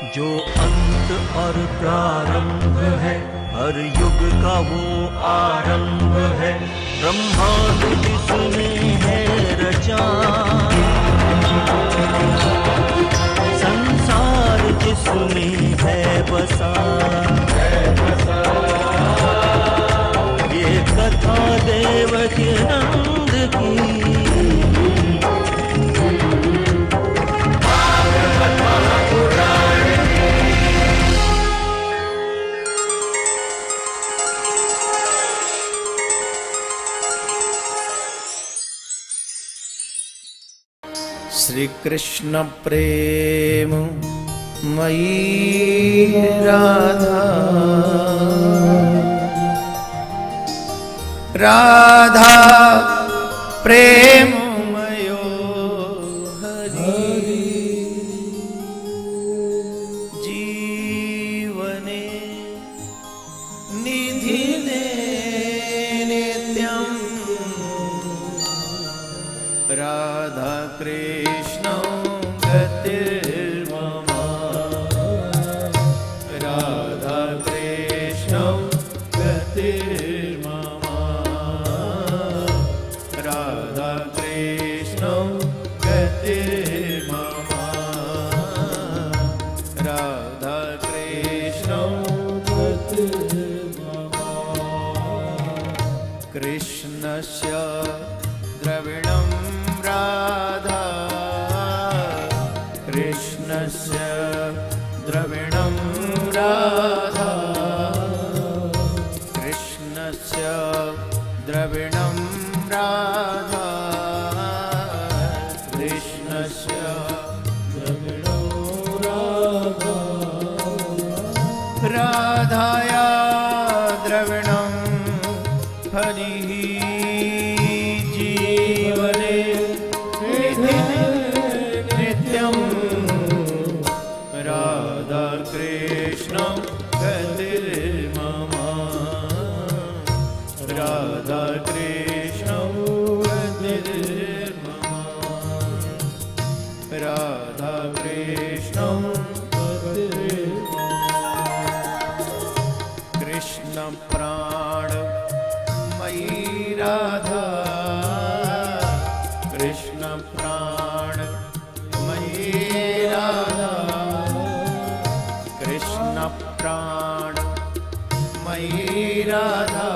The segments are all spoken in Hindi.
जो अंत और प्रारंभ है, हर युग का वो आरंभ है। ब्रह्मांड जिसने है रचा, संसार जिसने है बसा, ये कथा देवकी नंद की। श्री कृष्ण प्रेम मयि राधा, राधा प्रेम मयो हरि। जीवने निधिने नित्यं राधा कृष्ण गतिर्मम, राधा कृष्ण गतिर्मम, राधा कृष्ण गतिर्मम, राधा कृष्ण गतिर्मम। कृष्णस्य द्रविणं राधा, कृष्णस्य द्रविणं राधा, कृष्णस्य द्रविणं राधा, कृष्णस्य द्रविणं राधा। राधाया द्रविणं हरिः जीवने नित्यं, राधा कृष्ण गतिर्मम, राधा कृष्ण गतिर्मम, राधा कृष्ण गतिर्मम। कृष्ण प्राण मयि राधा, कृष्ण प्राण मयि राधा, कृष्ण प्राण मयि राधा,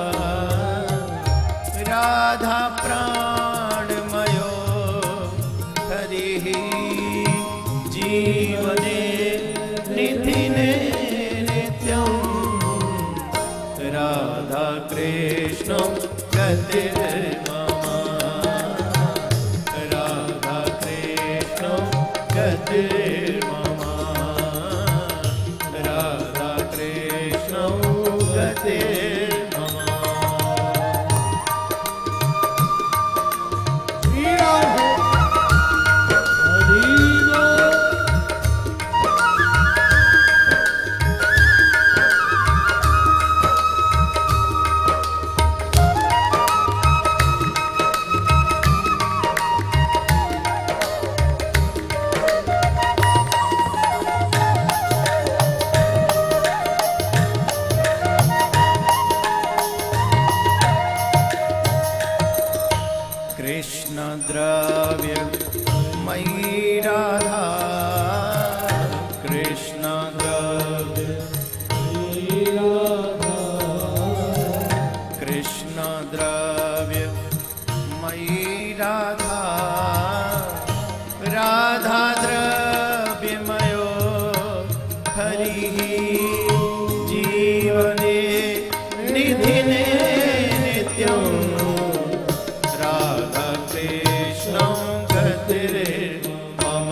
राधा प्राण मयो हरिः जीवने निधिने नित्यं, राधा कृष्ण गतिर्मम, राधा कृष्ण गतिर्मम, राधा कृष्ण गतिर्मम। कृष्ण द्रव्य मयि राधा, कृष्ण द्रव्य मयि राधा, कृष्ण द्रव्य मयि राधा, राधा द्रव्य मयो हरिः जीवने निधिने नित्यं, राधा कृष्ण गतिर्मम,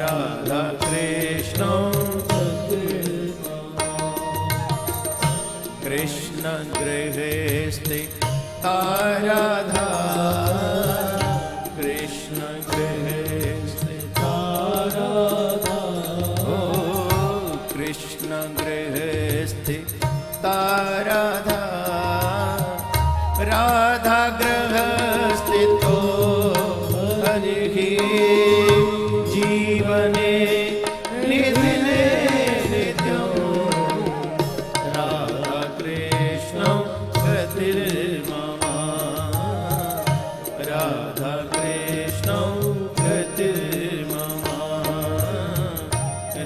राधा कृष्ण गतिर्मम। कृष्ण गृहे स्थिता राधा, कृष्ण गृहे स्थिता राधा, ओ कृष्ण गृहे स्थिता राधा, राधा गृह स्थितो हरिः जीवने राधा कृष्ण गतिर्मम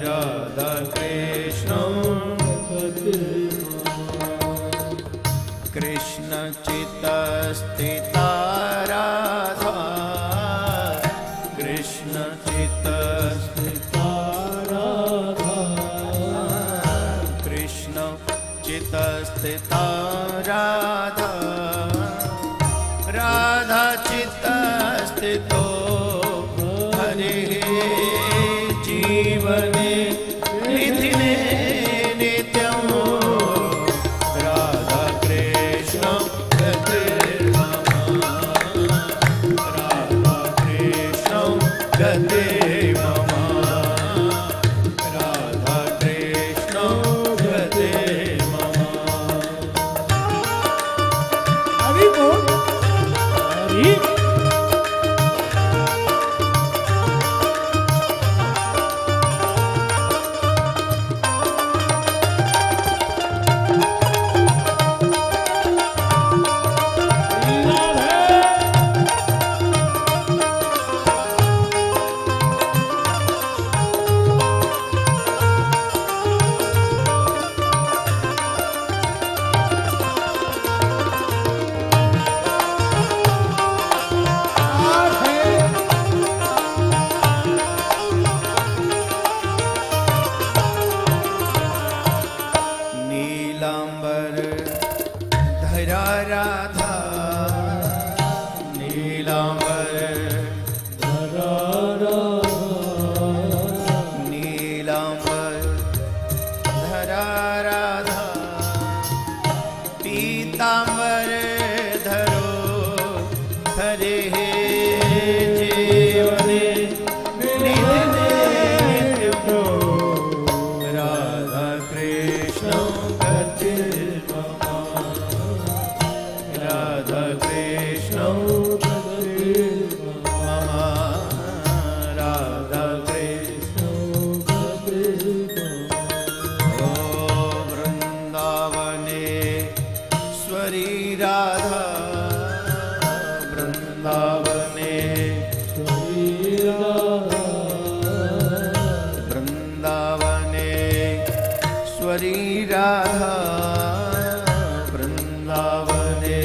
राधा कृष्ण कृष्ण चित्तस्थिता राधा कृष्ण चित्तस्थिता राधा कृष्ण चित्तस्थिता राधा राधा चित्तस्थितो हरिः जीवने निधिने नित्यं राधा कृष्ण गतिर्मम राधा कृष्ण गतिर्मम राधा कृष्ण गतिर्मम हरि बोल हरि नीलांबर धरा राधा नीलांबर धरा राधा नीलांबर धरा राधा पीतांबर धरो हरे जीवने निधने नित्यं राधा कृष्ण गतिर्मम राधा कृष्ण गतिर्मम राधा कृष्ण गतिर्मम ओ वृंदावने स्वरी राधा वृंदावने स्वरी राधा वृंदावने स्वरी राधा वृंदावने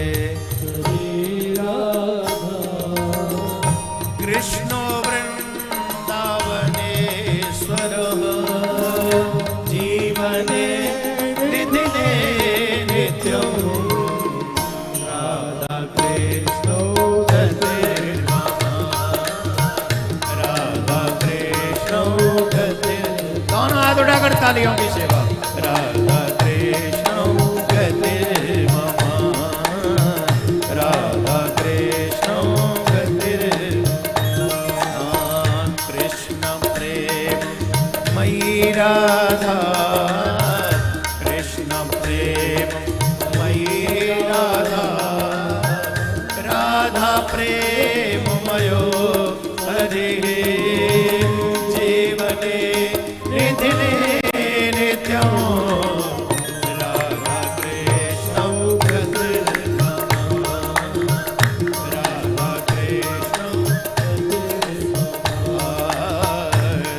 स्वरी राधा कृष्णो वृंदावनेश्वरः जीवने निधिने नित्यं राधा कृष्णो गतिर्मम राधा कृष्णो गतिर्मम दोनों हाथ उठाकर तालियों की सेवा राधा कृष्ण गतिर्मम राधा कृष्ण गतिर्मम कृष्ण प्रेम मयि राधा कृष्ण प्रेम मयि राधा राधा प्रेम मयो हरिः जीवने निधिने नित्यं राधा कृष्ण गतिर्मम राधा कृष्ण गतिर्मम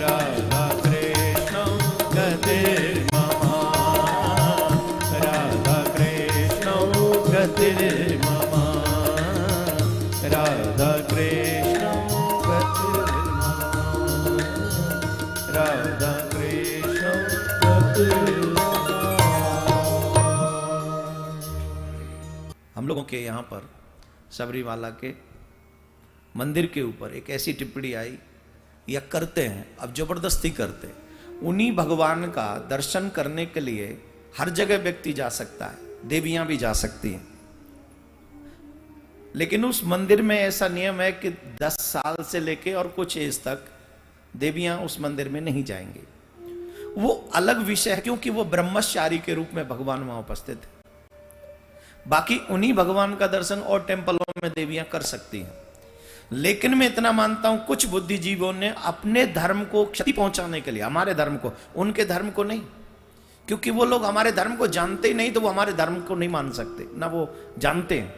राधा कृष्ण गतिर्मम राधा कृष्ण गतिर्मम राधा कृष्ण गतिर्मम राधा कृष्ण हम लोगों के यहाँ पर सबरीवाला के मंदिर के ऊपर एक ऐसी टिप्पणी आई या करते हैं, अब जबरदस्ती करते हैं। उन्हीं भगवान का दर्शन करने के लिए हर जगह व्यक्ति जा सकता है, देवियां भी जा सकती हैं, लेकिन उस मंदिर में ऐसा नियम है कि 10 साल से लेके और कुछ एज तक देवियां उस मंदिर में नहीं जाएंगी। वो अलग विषय है क्योंकि वो ब्रह्मचारी के रूप में भगवान वहां उपस्थित है। बाकी उन्हीं भगवान का दर्शन और टेम्पलों में देवियां कर सकती हैं। लेकिन मैं इतना मानता हूं कुछ बुद्धिजीवियों ने अपने धर्म को क्षति पहुंचाने के लिए, हमारे धर्म को, उनके धर्म को नहीं, क्योंकि वो लोग हमारे धर्म को जानते ही नहीं तो वो हमारे धर्म को नहीं मान सकते, ना वो जानते हैं।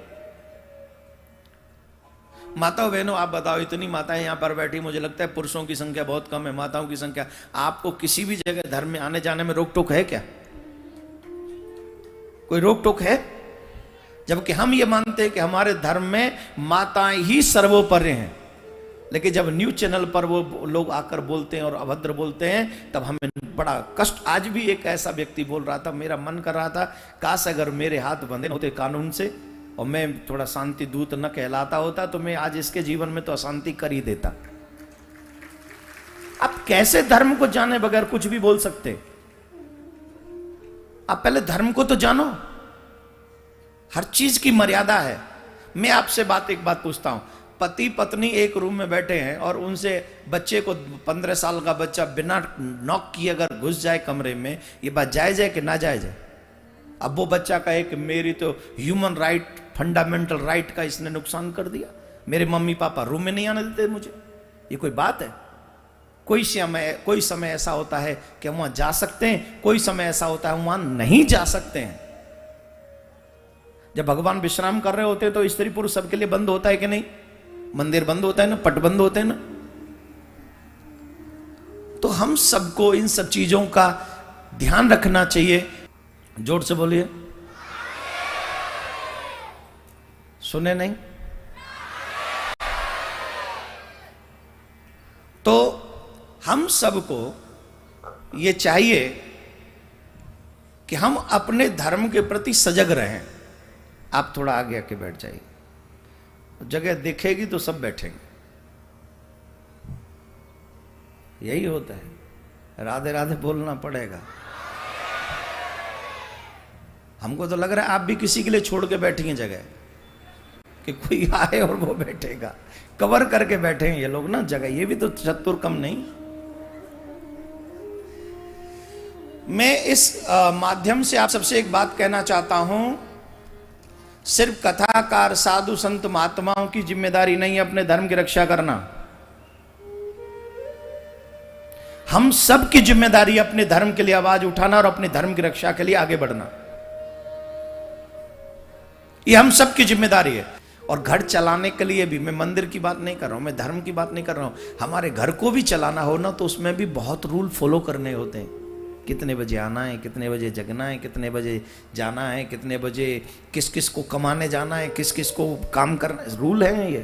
माताओं बहनों, आप बताओ, इतनी माताएं यहाँ पर बैठी, मुझे लगता है पुरुषों की संख्या बहुत कम है, माताओं की संख्या। आपको किसी भी जगह धर्म में आने जाने में रोक टोक है क्या? कोई रोक टोक है? जबकि हम ये मानते हैं कि हमारे धर्म में माताएं ही सर्वोपरि हैं, लेकिन जब न्यूज चैनल पर वो लोग आकर बोलते हैं और अभद्र बोलते हैं, तब हमें बड़ा कष्ट। आज भी एक ऐसा व्यक्ति बोल रहा था, मेरा मन कर रहा था काश अगर मेरे हाथ बंधे होते कानून से और मैं थोड़ा शांति दूत न कहलाता होता, तो मैं आज इसके जीवन में तो अशांति कर ही देता। आप कैसे धर्म को जाने बगैर कुछ भी बोल सकते? आप पहले धर्म को तो जानो, हर चीज की मर्यादा है। मैं आपसे एक बात पूछता हूं, पति पत्नी एक रूम में बैठे हैं और उनसे बच्चे को 15 साल का बच्चा बिना नॉक किए अगर घुस जाए कमरे में, ये बात जायज है कि ना जायज है? अब वो बच्चा कहे कि मेरी तो ह्यूमन राइट, फंडामेंटल राइट का इसने नुकसान कर दिया, मेरे मम्मी पापा रूम में नहीं आने देते मुझे, ये कोई बात है? कोई समय ऐसा होता है कि हम वहां जा सकते हैं, कोई समय ऐसा होता है हम वहां नहीं जा सकते हैं। जब भगवान विश्राम कर रहे होते हैं तो स्त्री पुरुष सबके लिए बंद होता है कि नहीं? मंदिर बंद होता है ना, पट बंद होते हैं ना। तो हम सबको इन सब चीजों का ध्यान रखना चाहिए। जोर से बोलिए, सुने नहीं? तो हम सबको ये चाहिए कि हम अपने धर्म के प्रति सजग रहें। आप थोड़ा आगे आके बैठ जाइए, जगह दिखेगी तो सब बैठेंगे। यही होता है, राधे राधे बोलना पड़ेगा। हमको तो लग रहा है आप भी किसी के लिए छोड़ के बैठेंगे जगह, कि कोई आए और वो बैठेगा, कवर करके बैठे ये लोग ना जगह, ये भी तो चतुर कम नहीं। मैं इस माध्यम से आप सबसे एक बात कहना चाहता हूं, सिर्फ कथाकार साधु संत महात्माओं की जिम्मेदारी नहीं है अपने धर्म की रक्षा करना। हम सब की जिम्मेदारी है अपने धर्म के लिए आवाज उठाना और अपने धर्म की रक्षा के लिए आगे बढ़ना। ये हम सब की जिम्मेदारी है। और घर चलाने के लिए भी, मैं मंदिर की बात नहीं कर रहा हूं, मैं धर्म की बात नहीं कर रहा हूं, हमारे घर को भी चलाना हो ना, तो उसमें भी बहुत रूल फॉलो करने होते हैं। कितने बजे आना है, कितने बजे जगना है, कितने बजे जाना है, कितने बजे किस किस को कमाने जाना है, किस किस को काम करना है, रूल हैं ये।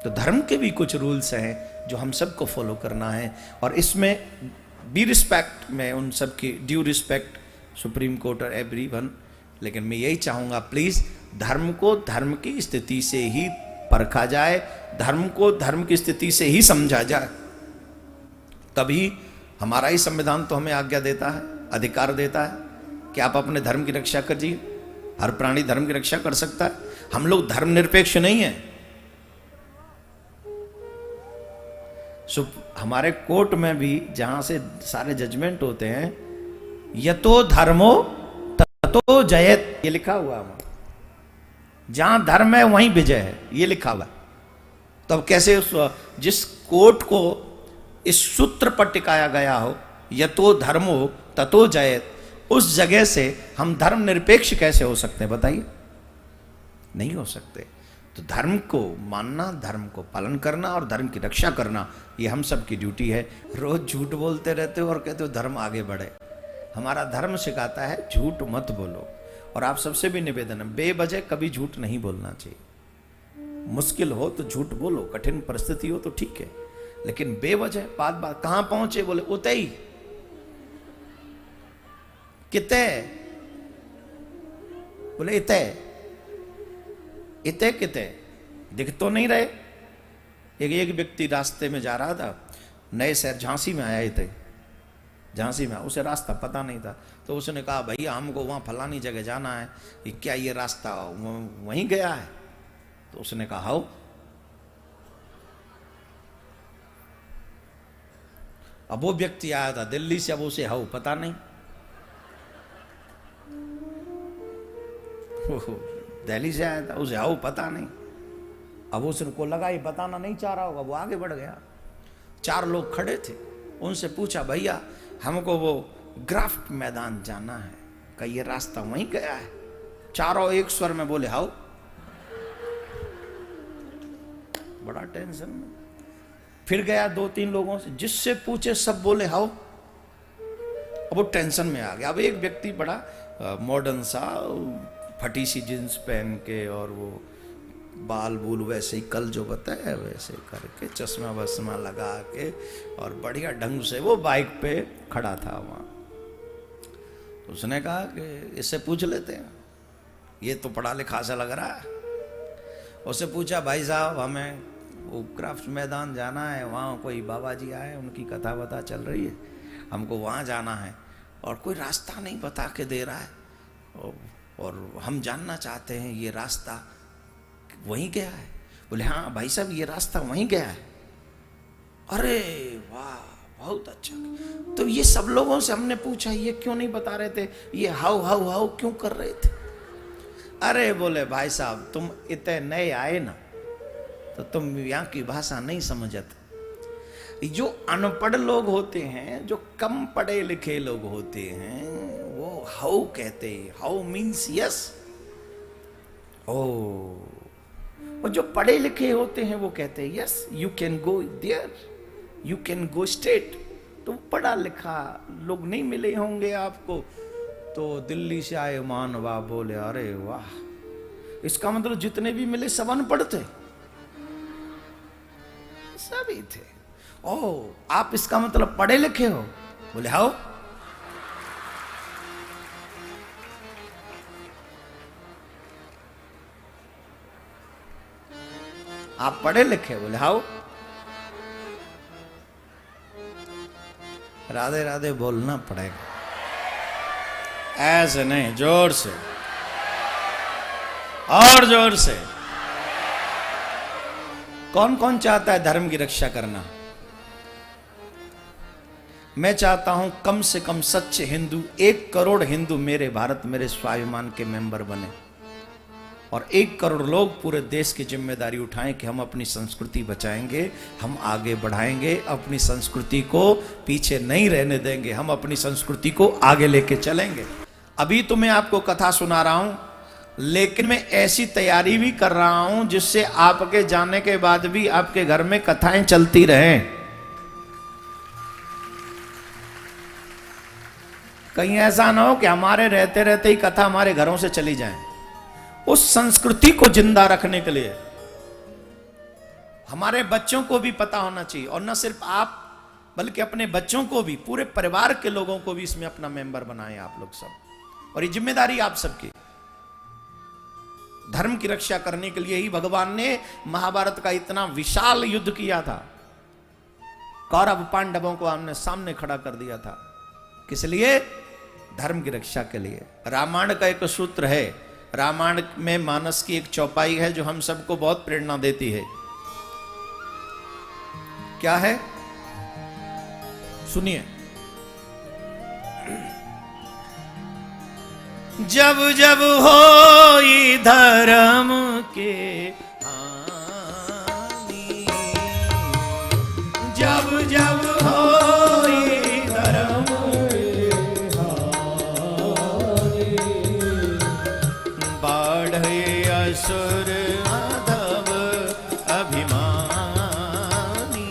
तो धर्म के भी कुछ रूल्स हैं जो हम सबको फॉलो करना है, और इसमें बी रिस्पेक्ट, मैं उन सब की ड्यू रिस्पेक्ट सुप्रीम कोर्ट और एवरीवन। लेकिन मैं यही चाहूँगा, प्लीज़ धर्म को धर्म की स्थिति से ही परखा जाए, धर्म को धर्म की स्थिति से ही समझा जाए, तभी हमारा ही संविधान तो हमें आज्ञा देता है, अधिकार देता है कि आप अपने धर्म की रक्षा करिए। हर प्राणी धर्म की रक्षा कर सकता है। हम लोग धर्मनिरपेक्ष नहीं है। हमारे कोर्ट में भी जहां से सारे जजमेंट होते हैं, यतो धर्मो ततो जयत, ये लिखा हुआ है। जहां धर्म है वहीं विजय है, ये लिखा हुआ। तो अब कैसे जिस कोर्ट को इस सूत्र पर टिकाया गया हो, यतो धर्मो ततो जयत, उस जगह से हम धर्म निरपेक्ष कैसे हो सकते हैं बताइए? नहीं हो सकते। तो धर्म को मानना, धर्म को पालन करना और धर्म की रक्षा करना, ये हम सब की ड्यूटी है। रोज झूठ बोलते रहते हो और कहते हो धर्म आगे बढ़े। हमारा धर्म सिखाता है झूठ मत बोलो। और आप सबसे भी निवेदन है, बेवजह कभी झूठ नहीं बोलना चाहिए। मुश्किल हो तो झूठ बोलो, कठिन परिस्थिति हो तो ठीक है, लेकिन बेवजह बात कहां पहुंचे, बोले उतई किते, बोले इते इते किते, दिख तो नहीं रहे। एक व्यक्ति रास्ते में जा रहा था, नए शहर झांसी में आया थे, झांसी में, उसे रास्ता पता नहीं था। तो उसने कहा भैया हमको वहाँ फलानी जगह जाना है, क्या ये रास्ता वहीं गया है? तो उसने कहा हाउ। अब वो व्यक्ति आया था दिल्ली से, अब उसे हाउ पता नहीं, दिल्ली से आया था, उसे हाउ पता नहीं। अब उसको लगा ये बताना नहीं चाह रहा होगा, वो आगे बढ़ गया। 4 लोग खड़े थे, उनसे पूछा भैया हमको वो ग्राफ्ट मैदान जाना है, का ये रास्ता वहीं गया है? चारों एक स्वर में बोले हाउ। बड़ा टेंशन में। फिर गया 2-3 लोगों से, जिससे पूछे सब बोले हाउ। अब वो टेंशन में आ गया। अब एक व्यक्ति बड़ा मॉडर्न सा फटी सी जींस पहन के और वो बाल बूल वैसे ही कल जो बताया वैसे करके, चश्मा वश्मा लगा के और बढ़िया ढंग से वो बाइक पे खड़ा था वहाँ। तो उसने कहा कि इससे पूछ लेते हैं, ये तो पढ़ा लिखा सा लग रहा है। उससे पूछा, भाई साहब हमें वो क्राफ्ट मैदान जाना है, वहाँ कोई बाबा जी आए, उनकी कथा वथा चल रही है, हमको वहाँ जाना है और कोई रास्ता नहीं बता के दे रहा है और हम जानना चाहते हैं ये रास्ता वहीं गया है। बोले हाँ भाई साहब ये रास्ता वहीं गया है। अरे वाह बहुत अच्छा। तो ये सब लोगों से हमने पूछा, ये क्यों नहीं बता रहे थे, ये हाउ हाउ हाउ क्यों कर रहे थे? अरे बोले भाई साहब तुम इतने नए आए ना, तो तुम यहाँ की भाषा नहीं समझते। जो अनपढ़ लोग होते हैं, जो कम पढ़े लिखे लोग होते हैं, वो हाउ कहते हैं, हाउ मीन्स यस। ओ, और जो पढ़े लिखे होते हैं वो कहते हैं yes you can go there, you can go straight. तो पढ़ा लिखा लोग नहीं मिले होंगे आपको, तो दिल्ली से आए मानवा बोले अरे वाह, इसका मतलब जितने भी मिले सब अनपढ़ थे, सभी थे। ओ आप इसका मतलब पढ़े लिखे हो? बोले हाउ। आप पढ़े लिखे? बोले हाउ। राधे राधे बोलना पड़ेगा, ऐसे नहीं, जोर से और जोर से। कौन कौन चाहता है धर्म की रक्षा करना? मैं चाहता हूं कम से कम सच्चे हिंदू 1 करोड़ हिंदू मेरे भारत, मेरे स्वाभिमान के मेंबर बने और 1 करोड़ लोग पूरे देश की जिम्मेदारी उठाएं कि हम अपनी संस्कृति बचाएंगे, हम आगे बढ़ाएंगे, अपनी संस्कृति को पीछे नहीं रहने देंगे, हम अपनी संस्कृति को आगे लेके चलेंगे। अभी तो मैं आपको कथा सुना रहा हूं, लेकिन मैं ऐसी तैयारी भी कर रहा हूं जिससे आपके जाने के बाद भी आपके घर में कथाएं चलती रहें। कहीं ऐसा ना हो कि हमारे रहते रहते ही कथा हमारे घरों से चली जाए। उस संस्कृति को जिंदा रखने के लिए हमारे बच्चों को भी पता होना चाहिए, और न सिर्फ आप बल्कि अपने बच्चों को भी, पूरे परिवार के लोगों को भी इसमें अपना मेंबर बनाएं आप लोग सब। और ये जिम्मेदारी आप सबकी। धर्म की रक्षा करने के लिए ही भगवान ने महाभारत का इतना विशाल युद्ध किया था। कौरव पांडवों को हमने सामने खड़ा कर दिया था। किस लिए? धर्म की रक्षा के लिए। रामायण का एक सूत्र है, रामायण में मानस की एक चौपाई है जो हम सबको बहुत प्रेरणा देती है। क्या है? सुनिए। जब जब होई धर्म के हानि, जब जब होई धर्म के हानि, बढ़े असुर अधम अभिमानी,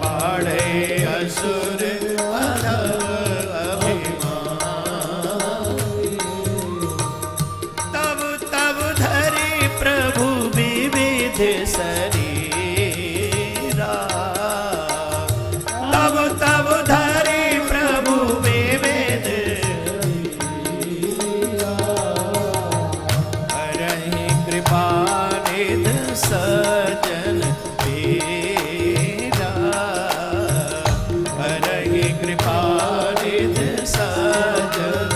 बढ़े असुर अधम शरीरा, तब तब धरी प्रभु विविध हरहि कृपा निध सजन तेरा, हरहि कृपा निध सजन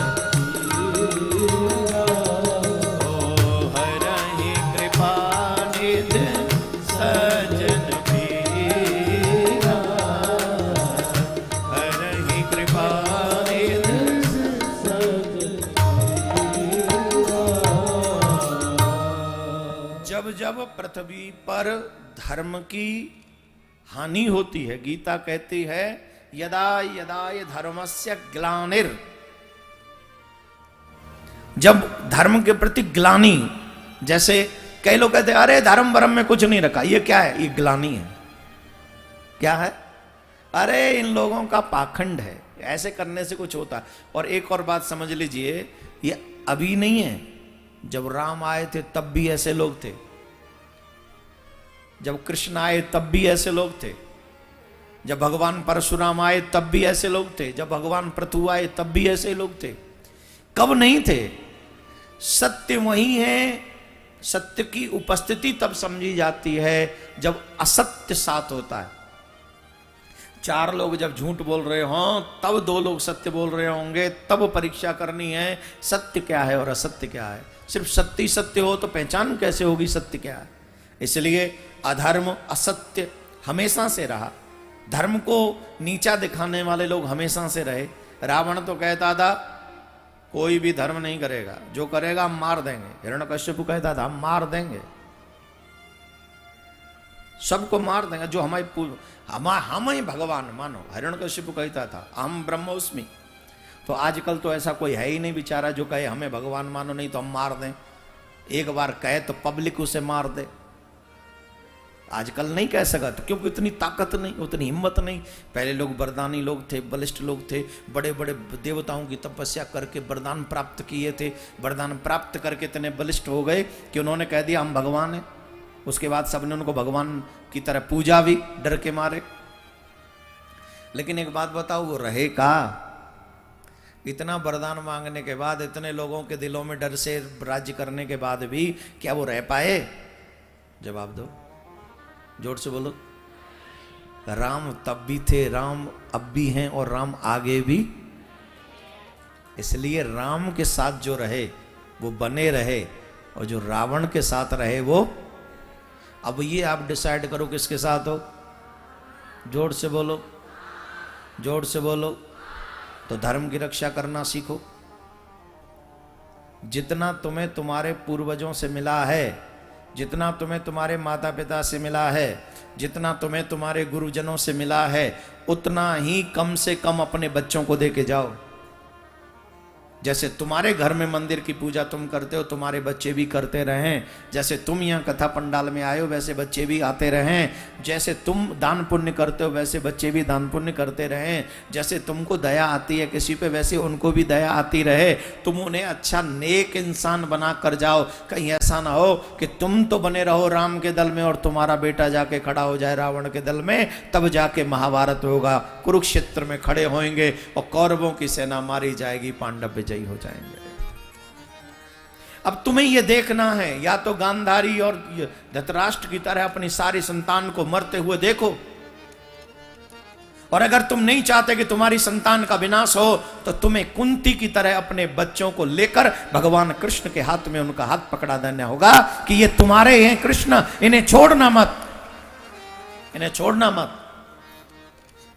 जब पृथ्वी पर धर्म की हानि होती है, गीता कहती है यदा यदा धर्मस्य ग्लानिर, जब धर्म के प्रति ग्लानि, जैसे कई लोग कहते हैं अरे धर्म वरम में कुछ नहीं रखा, ये क्या है? ये ग्लानी है। क्या है? अरे इन लोगों का पाखंड है, ऐसे करने से कुछ होता है। और एक और बात समझ लीजिए, ये अभी नहीं है, जब राम आए थे तब भी ऐसे लोग थे, जब कृष्ण आए तब भी ऐसे लोग थे, जब भगवान परशुराम आए तब भी ऐसे लोग थे, जब भगवान पृथु आए तब भी ऐसे लोग थे। कब नहीं थे? सत्य वही है, सत्य की उपस्थिति तब समझी जाती है जब असत्य साथ होता है। चार लोग जब झूठ बोल रहे हो तब दो लोग सत्य बोल रहे होंगे, तब परीक्षा करनी है सत्य क्या है और असत्य क्या है। सिर्फ सत्य ही सत्य हो तो पहचान कैसे होगी सत्य क्या है? इसलिए अधर्म असत्य हमेशा से रहा, धर्म को नीचा दिखाने वाले लोग हमेशा से रहे। रावण तो कहता था कोई भी धर्म नहीं करेगा, जो करेगा हम मार देंगे। हिरण्यकश्यप कहता था हम मार देंगे, सबको मार देंगे जो हम ही भगवान मानो। हिरण्यकश्यप कहता था हम ब्रह्मोस्मि। तो आजकल तो ऐसा कोई है ही नहीं बेचारा जो कहे हमें भगवान मानो, नहीं तो हम मार दें। एक बार कहे तो पब्लिक उसे मार दे। आजकल नहीं कह सकता क्योंकि इतनी ताकत नहीं, उतनी हिम्मत नहीं। पहले लोग वरदानी लोग थे, बलिष्ठ लोग थे, बड़े बड़े देवताओं की तपस्या करके वरदान प्राप्त किए थे। वरदान प्राप्त करके इतने बलिष्ठ हो गए कि उन्होंने कह दिया हम भगवान हैं। उसके बाद सबने उनको भगवान की तरह पूजा भी डर के मारे। लेकिन एक बात बताओ, वो रहे का? इतना वरदान मांगने के बाद, इतने लोगों के दिलों में डर से राज्य करने के बाद भी क्या वो रह पाए? जवाब दो, जोर से बोलो। राम तब भी थे, राम अब भी हैं और राम आगे भी। इसलिए राम के साथ जो रहे वो बने रहे, और जो रावण के साथ रहे वो। अब ये आप डिसाइड करो किसके साथ हो। जोर से बोलो, जोर से बोलो। तो धर्म की रक्षा करना सीखो। जितना तुम्हें तुम्हारे पूर्वजों से मिला है, जितना तुम्हें तुम्हारे माता पिता से मिला है, जितना तुम्हें तुम्हारे गुरुजनों से मिला है, उतना ही कम से कम अपने बच्चों को दे के जाओ। जैसे तुम्हारे घर में मंदिर की पूजा तुम करते हो, तुम्हारे बच्चे भी करते रहें। जैसे तुम यहाँ कथा पंडाल में आए हो, वैसे बच्चे भी आते रहें। जैसे तुम दान पुण्य करते हो, वैसे बच्चे भी दान पुण्य करते रहें। जैसे तुमको दया आती है किसी पे, वैसे उनको भी दया आती रहे। तुम उन्हें अच्छा नेक इंसान बना कर जाओ। कहीं ऐसा ना हो कि तुम तो बने रहो राम के दल में और तुम्हारा बेटा जाके खड़ा हो जाए रावण के दल में। तब जाके महाभारत होगा, कुरुक्षेत्र में खड़े होंगे और कौरवों की सेना मारी जाएगी, पांडव विजयी हो जाएंगे। अब तुम्हें यह देखना है, या तो गांधारी और धृतराष्ट्र की तरह अपनी सारी संतान को मरते हुए देखो, और अगर तुम नहीं चाहते कि तुम्हारी संतान का विनाश हो तो तुम्हें कुंती की तरह अपने बच्चों को लेकर भगवान कृष्ण के हाथ में उनका हाथ पकड़ा देना होगा कि ये तुम्हारे हैं कृष्ण, इन्हें छोड़ना मत, इन्हें छोड़ना मत।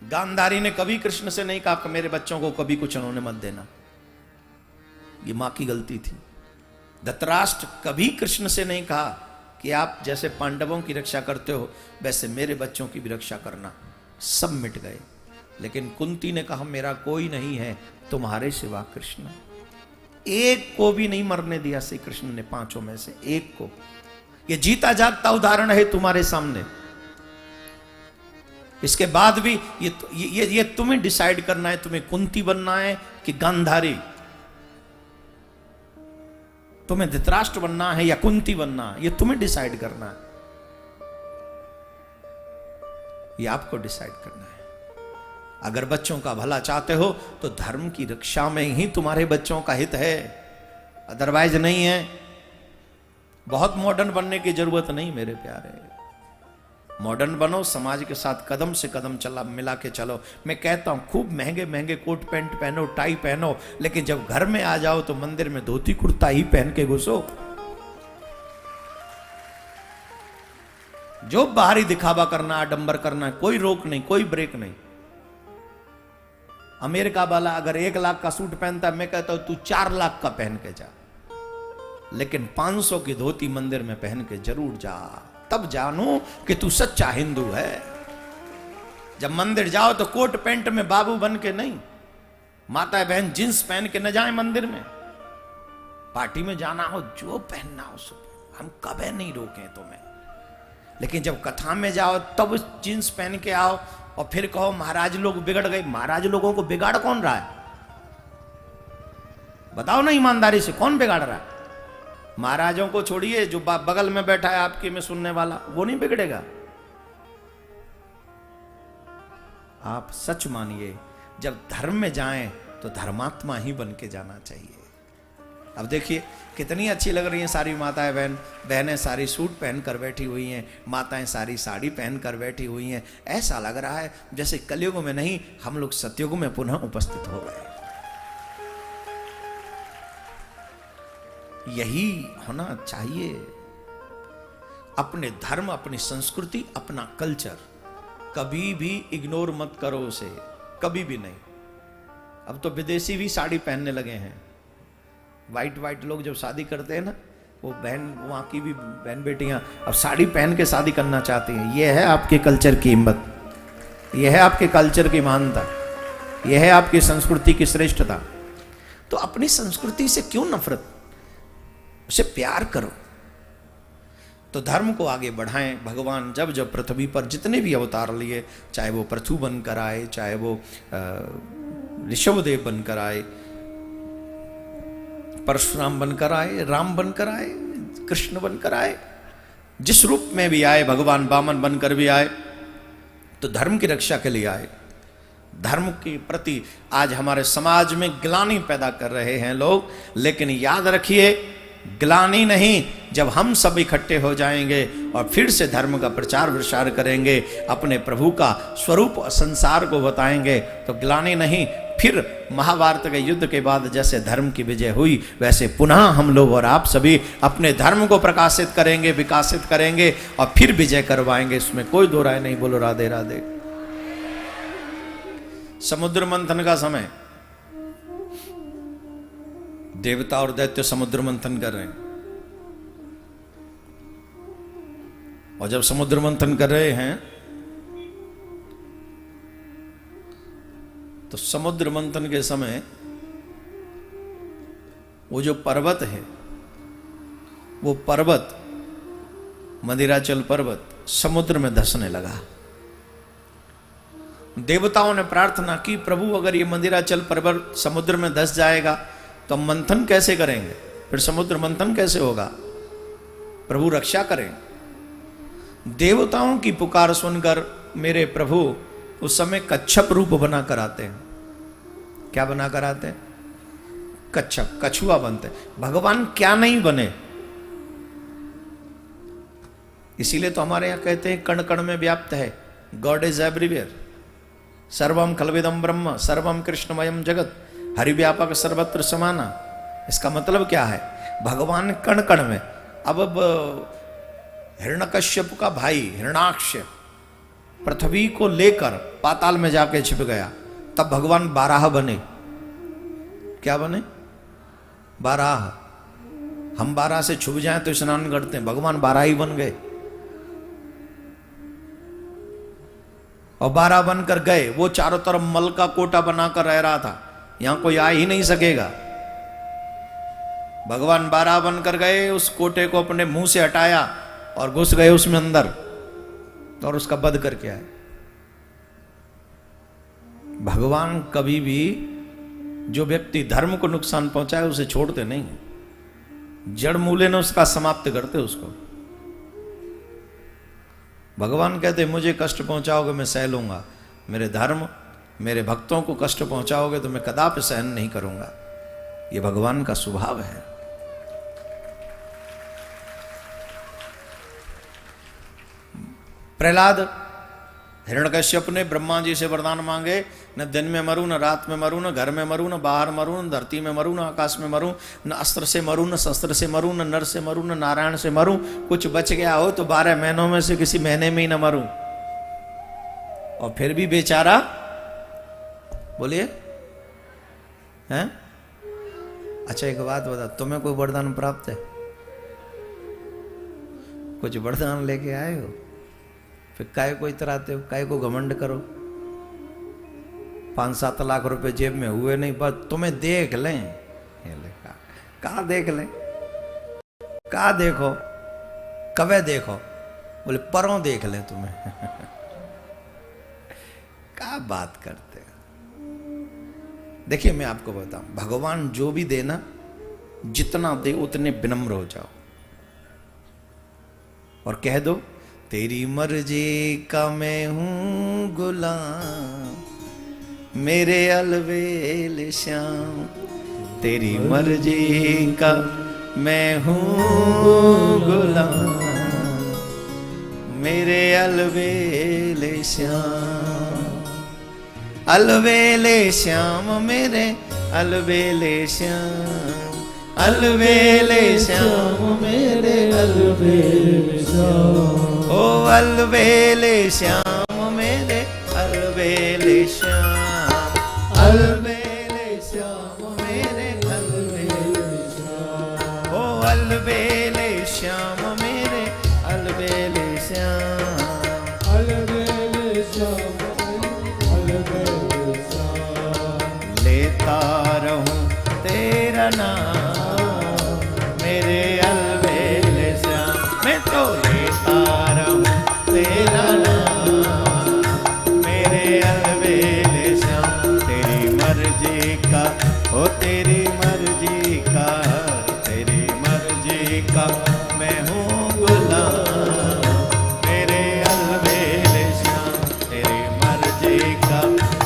गांधारी ने कभी कृष्ण से नहीं कहा कि मेरे बच्चों को कभी कुछ उन्होंने मत देना, ये मां की गलती थी। धृतराष्ट्र कभी कृष्ण से नहीं कहा कि आप जैसे पांडवों की रक्षा करते हो वैसे मेरे बच्चों की भी रक्षा करना। सब मिट गए। लेकिन कुंती ने कहा मेरा कोई नहीं है तुम्हारे सिवा कृष्ण। एक को भी नहीं मरने दिया श्री कृष्ण ने, पांचों में से एक को। ये जीता जागता उदाहरण है तुम्हारे सामने। इसके बाद भी ये तुम्हें डिसाइड करना है, तुम्हें कुंती बनना है कि गांधारी, तुम्हें धृतराष्ट्र बनना है या कुंती बनना है, ये तुम्हें डिसाइड करना है। ये आपको डिसाइड करना है। अगर बच्चों का भला चाहते हो तो धर्म की रक्षा में ही तुम्हारे बच्चों का हित है, अदरवाइज नहीं है। बहुत मॉडर्न बनने की जरूरत नहीं मेरे प्यारे। मॉडर्न बनो, समाज के साथ कदम से कदम चला मिला के चलो। मैं कहता हूं खूब महंगे महंगे कोट पैंट पहनो, टाई पहनो, लेकिन जब घर में आ जाओ तो मंदिर में धोती कुर्ता ही पहन के घुसो। जो बाहरी दिखावा करना, आडंबर करना, कोई रोक नहीं, कोई ब्रेक नहीं। अमेरिका वाला अगर 1 लाख का सूट पहनता है, मैं कहता हूं तू 4 लाख का पहन के जा, लेकिन 500 की धोती मंदिर में पहन के जरूर जा। तब जानो कि तू सच्चा हिंदू है। जब मंदिर जाओ तो कोट पैंट में बाबू बन के नहीं, माता बहन जींस पहन के न जाए मंदिर में। पार्टी में जाना हो जो पहनना हो सो, हम कभी नहीं रोकें तुम्हें, लेकिन जब कथा में जाओ तब जींस पहन के आओ और फिर कहो महाराज लोग बिगड़ गए। महाराज लोगों को बिगाड़ कौन रहा है? बताओ ना ईमानदारी से, कौन बिगाड़ रहा है? महाराजों को छोड़िए, जो बगल में बैठा है आपके में सुनने वाला, वो नहीं बिगड़ेगा। आप सच मानिए, जब धर्म में जाएं तो धर्मात्मा ही बन के जाना चाहिए। अब देखिए कितनी अच्छी लग रही हैं सारी माताएं बहनें सारी सूट पहन कर बैठी हुई हैं, माताएं सारी साड़ी पहन कर बैठी हुई हैं। ऐसा लग रहा है जैसे कलयुग में नहीं, हम लोग सतयुग में पुनः उपस्थित हो गए। यही होना चाहिए। अपने धर्म, अपनी संस्कृति, अपना कल्चर कभी भी इग्नोर मत करो उसे, कभी भी नहीं। अब तो विदेशी भी साड़ी पहनने लगे हैं। वाइट लोग जब शादी करते हैं ना, वो बहन, वहाँ की भी बहन बेटियां अब साड़ी पहन के शादी करना चाहती हैं। ये है आपके कल्चर की हिम्मत, यह है आपके कल्चर की महानता, यह है आपकी संस्कृति की श्रेष्ठता। तो अपनी संस्कृति से क्यों नफरत, उसे प्यार करो। तो धर्म को आगे बढ़ाएं। भगवान जब जब पृथ्वी पर जितने भी अवतार लिए, चाहे वो पृथु बनकर आए, चाहे वो ऋषभदेव बनकर आए, परशुराम बनकर आए, राम बनकर आए, कृष्ण बनकर आए, जिस रूप में भी आए, भगवान वामन बनकर भी आए, तो धर्म की रक्षा के लिए आए। धर्म के प्रति आज हमारे समाज में ग्लानि पैदा कर रहे हैं लोग, लेकिन याद रखिए ग्लानि नहीं, जब हम सब इकट्ठे हो जाएंगे और फिर से धर्म का प्रचार प्रसार करेंगे, अपने प्रभु का स्वरूप संसार को बताएंगे, तो ग्लानि नहीं, फिर महाभारत के युद्ध के बाद जैसे धर्म की विजय हुई, वैसे पुनः हम लोग और आप सभी अपने धर्म को प्रकाशित करेंगे, विकासित करेंगे और फिर विजय करवाएंगे। इसमें कोई दो राय नहीं। बोलो राधे राधे। समुद्र मंथन का समय, देवता और दैत्य समुद्र मंथन कर रहे हैं, और जब समुद्र मंथन कर रहे हैं तो समुद्र मंथन के समय वो जो पर्वत है, वो पर्वत मंदिराचल पर्वत समुद्र में धंसने लगा। देवताओं ने प्रार्थना की, प्रभु अगर ये मंदिराचल पर्वत समुद्र में धंस जाएगा तो हम मंथन कैसे करेंगे, फिर समुद्र मंथन कैसे होगा, प्रभु रक्षा करें। देवताओं की पुकार सुनकर मेरे प्रभु उस समय कच्छप रूप बनाकर आते हैं। क्या बनाकर आते हैं? कच्छप, कछुआ बनते हैं। भगवान क्या नहीं बने। इसीलिए तो हमारे यहां कहते हैं कण कण में व्याप्त है, गॉड इज एवरीवेयर, सर्वम खलविदम ब्रह्म सर्वम कृष्णमयम जगत, हरिव्यापक सर्वत्र समाना। इसका मतलब क्या है? भगवान कण कण में। अब हिरण्यकश्यप का भाई हिरणाक्ष पृथ्वी को लेकर पाताल में जाके छिप गया, तब भगवान बाराह बने। क्या बने? बाराह। हम बारह से छुप जाएं तो स्नान करते हैं, भगवान बारह ही बन गए और बारह बनकर गए। वो चारों तरफ मल का कोटा बनाकर रह रहा था, यहां कोई आ ही नहीं सकेगा। भगवान बारह बनकर गए, उस कोटे को अपने मुंह से हटाया और घुस गए उसमें अंदर और उसका वध करके आए। भगवान कभी भी जो व्यक्ति धर्म को नुकसान पहुंचाए उसे छोड़ते नहीं, जड़ मूले ने उसका समाप्त करते उसको। भगवान कहते मुझे कष्ट पहुंचाओगे मैं सह लूंगा, मेरे धर्म मेरे भक्तों को कष्ट पहुंचाओगे तो मैं कदापि सहन नहीं करूंगा। यह भगवान का स्वभाव है। प्रहलाद हिरण्यकश्यप ने ब्रह्मा जी से वरदान मांगे, न दिन में मरूं, न रात में मरूं, न घर में मरूं, न बाहर मरूं, न धरती में मरूं, न आकाश में मरूं, न अस्त्र से मरूं, न शस्त्र से मरूं, न नर से मरूं, न नारायण से मरूं। कुछ बच गया हो तो 12 महीनों में से किसी महीने में ही न मरूं। और फिर भी बेचारा, बोलिए हैं? अच्छा एक बात बता, तुम्हें कोई वरदान प्राप्त है? कुछ वरदान लेके आए हो? फिर काय को इतराते हो, काय को घमंड करो? 5-7 लाख रुपए जेब में हुए नहीं, बस तुम्हें देख लें। कहा देख लें? कहा देखो? कवे देखो, बोले परों देख लें तुम्हें। क्या बात करते हैं। देखिए मैं आपको बताऊं, भगवान जो भी देना, जितना दे उतने विनम्र हो जाओ और कह दो तेरी मर्जी का मैं हूं गुलाम, मेरे अलवेल श्याम। तेरी मर्जी का मैं हूं गुलाम, मेरे अलवेल श्याम। अलवेले श्याम मेरे अलवेले श्याम, अलवेले श्याम मेरे अलवेले श्याम। ओ अलवेले श्याम मेरे अलवेले श्याम, अलवेले श्याम मेरे अलवेले श्याम। ओ अलवेले श्याम मेरे अलवेले श्याम, अलवेले श्याम अलवेले श्याम। लेता रहूं तेरा नाम मेरे अलवेले श्याम, मैं तो लेता रहूं तेरा नाम मेरे अलवेले श्याम। तेरी मर्जी का ओ तेरी मर्जी का, तेरी मर्जी का मैं हूँ गुलाम, मेरे अलवेले श्याम। तेरी मर्जी का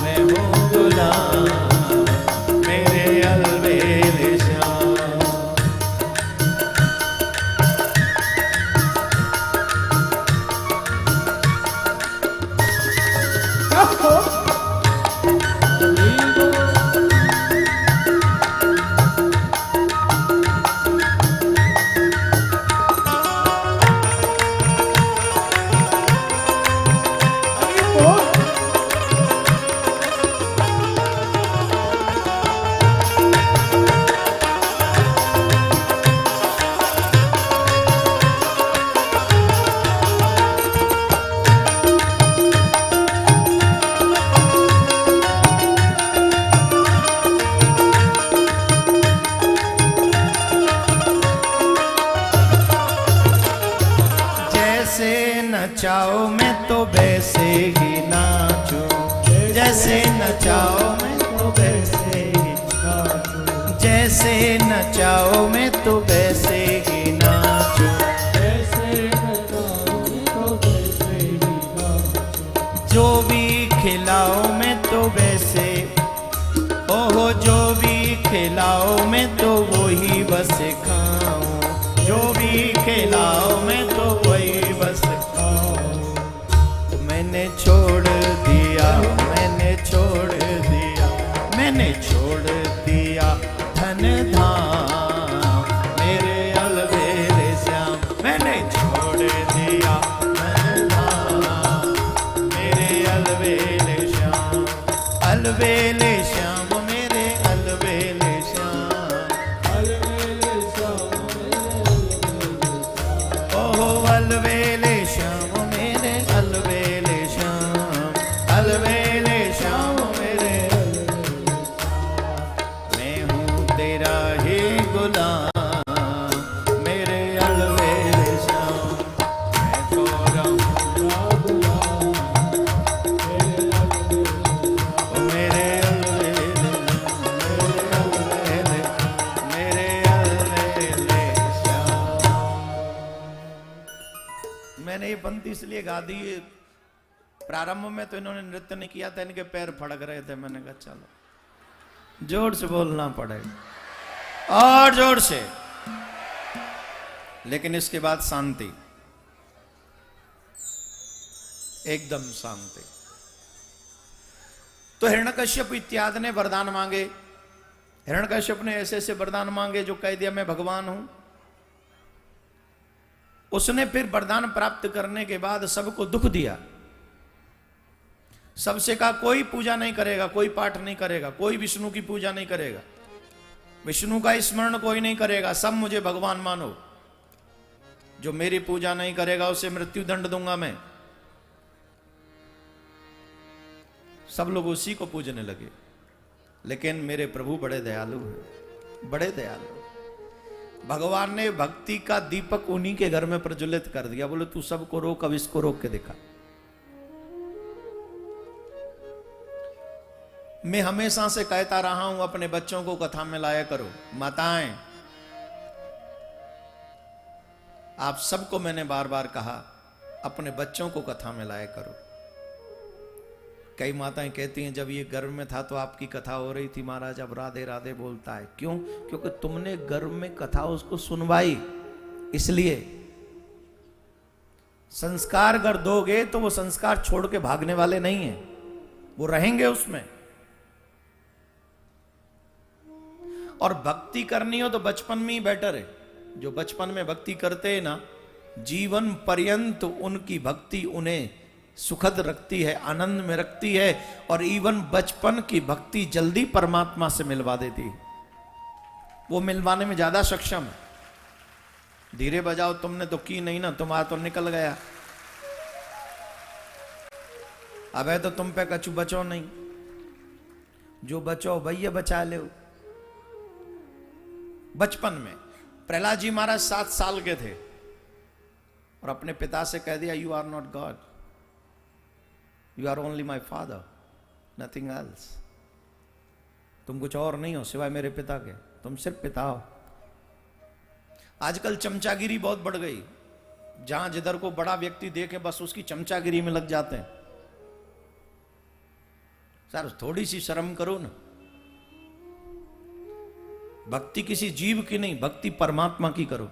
मैं हूँ गुलाम, मेरे अलवेले श्याम। नचाओ मैं तो वैसे ही नाचूं, जैसे नचाओ मैं तो वैसे ही नाचूं। जैसे नचाओ मैं तो वैसे ही नाचूं, जैसे नचाओ मैं तो वैसे ही नाचूं। जो भी खिलाओ मैं तो वैसे, ओहो जो भी खिलाओ मैं तो वही बस खाऊं। जो भी खिलाओ मैं तो वही बस खाऊं। मैंने छोड़ दिया, मैंने छोड़ दिया, मैंने छोड़ दिया धन धाम मेरे अलवेले श्याम। मैंने छोड़ दिया धन धाम मेरे अलवेले श्याम। अलवेले श्याम मेरे अलवेले श्याम, अलवेले श्याम ओहो अलवेले श्याम मेरे अलवेले श्याम, अलवेले श्याम मेरे अलवेले श्याम। मैं हूँ तेरा ही गुलाम मेरे अलवेले श्याम। मैं तो रहूँगा गुलाम मेरे अलवेले, मेरे अलवेले श्याम। मैंने ये पंक्ति इसलिए गा दी, प्रारंभ में तो इन्होंने नृत्य नहीं किया था, इनके पैर फड़क रहे थे। मैंने कहा चलो जोर से बोलना पड़ेगा और जोर से, लेकिन इसके बाद शांति, एकदम शांति। तो हिरण्यकश्यप इत्यादि ने वरदान मांगे। हिरण्यकश्यप ने ऐसे ऐसे वरदान मांगे जो कह दिया मैं भगवान हूं। उसने फिर वरदान प्राप्त करने के बाद सबको दुख दिया। सबसे कहा कोई पूजा नहीं करेगा, कोई पाठ नहीं करेगा, कोई विष्णु की पूजा नहीं करेगा, विष्णु का स्मरण कोई नहीं करेगा, सब मुझे भगवान मानो। जो मेरी पूजा नहीं करेगा उसे मृत्यु दंड दूंगा मैं। सब लोग उसी को पूजने लगे। लेकिन मेरे प्रभु बड़े दयालु हैं, बड़े दयालु। भगवान ने भक्ति का दीपक उन्हीं के घर में प्रज्वलित कर दिया। बोले तू सबको रोक, अब इसको रोक के दिखा। मैं हमेशा से कहता रहा हूं अपने बच्चों को कथा में लाया करो। माताएं, आप सबको मैंने बार बार कहा अपने बच्चों को कथा में लाया करो। कई माताएं कहती हैं जब ये गर्भ में था तो आपकी कथा हो रही थी महाराज, अब राधे राधे बोलता है। क्यों? क्योंकि तुमने गर्भ में कथा उसको सुनवाई। इसलिए संस्कार अगर दोगे तो वो संस्कार छोड़ के भागने वाले नहीं हैं, वो रहेंगे उसमें। और भक्ति करनी हो तो बचपन में ही बेटर है। जो बचपन में भक्ति करते हैं ना, जीवन पर्यंत उनकी भक्ति उन्हें सुखद रखती है, आनंद में रखती है। और इवन बचपन की भक्ति जल्दी परमात्मा से मिलवा देती है। वो मिलवाने में ज्यादा सक्षम है। धीरे बजाओ तुमने तो की नहीं ना, तुम्हारा तो निकल गया। अब है तो तुम पे कछु बचो नहीं। जो बचो भैया बचा ले। बचपन में प्रहलाद जी महाराज 7 साल के थे और अपने पिता से कह दिया you are not God, you are only my father, nothing else. तुम कुछ और नहीं हो सिवाय मेरे पिता के, तुम सिर्फ पिता हो। आजकल चमचागिरी बहुत बढ़ गई। जहां जिधर को बड़ा व्यक्ति देखे बस उसकी चमचागिरी में लग जाते हैं। सर थोड़ी सी शर्म करो ना। भक्ति किसी जीव की नहीं, भक्ति परमात्मा की करो।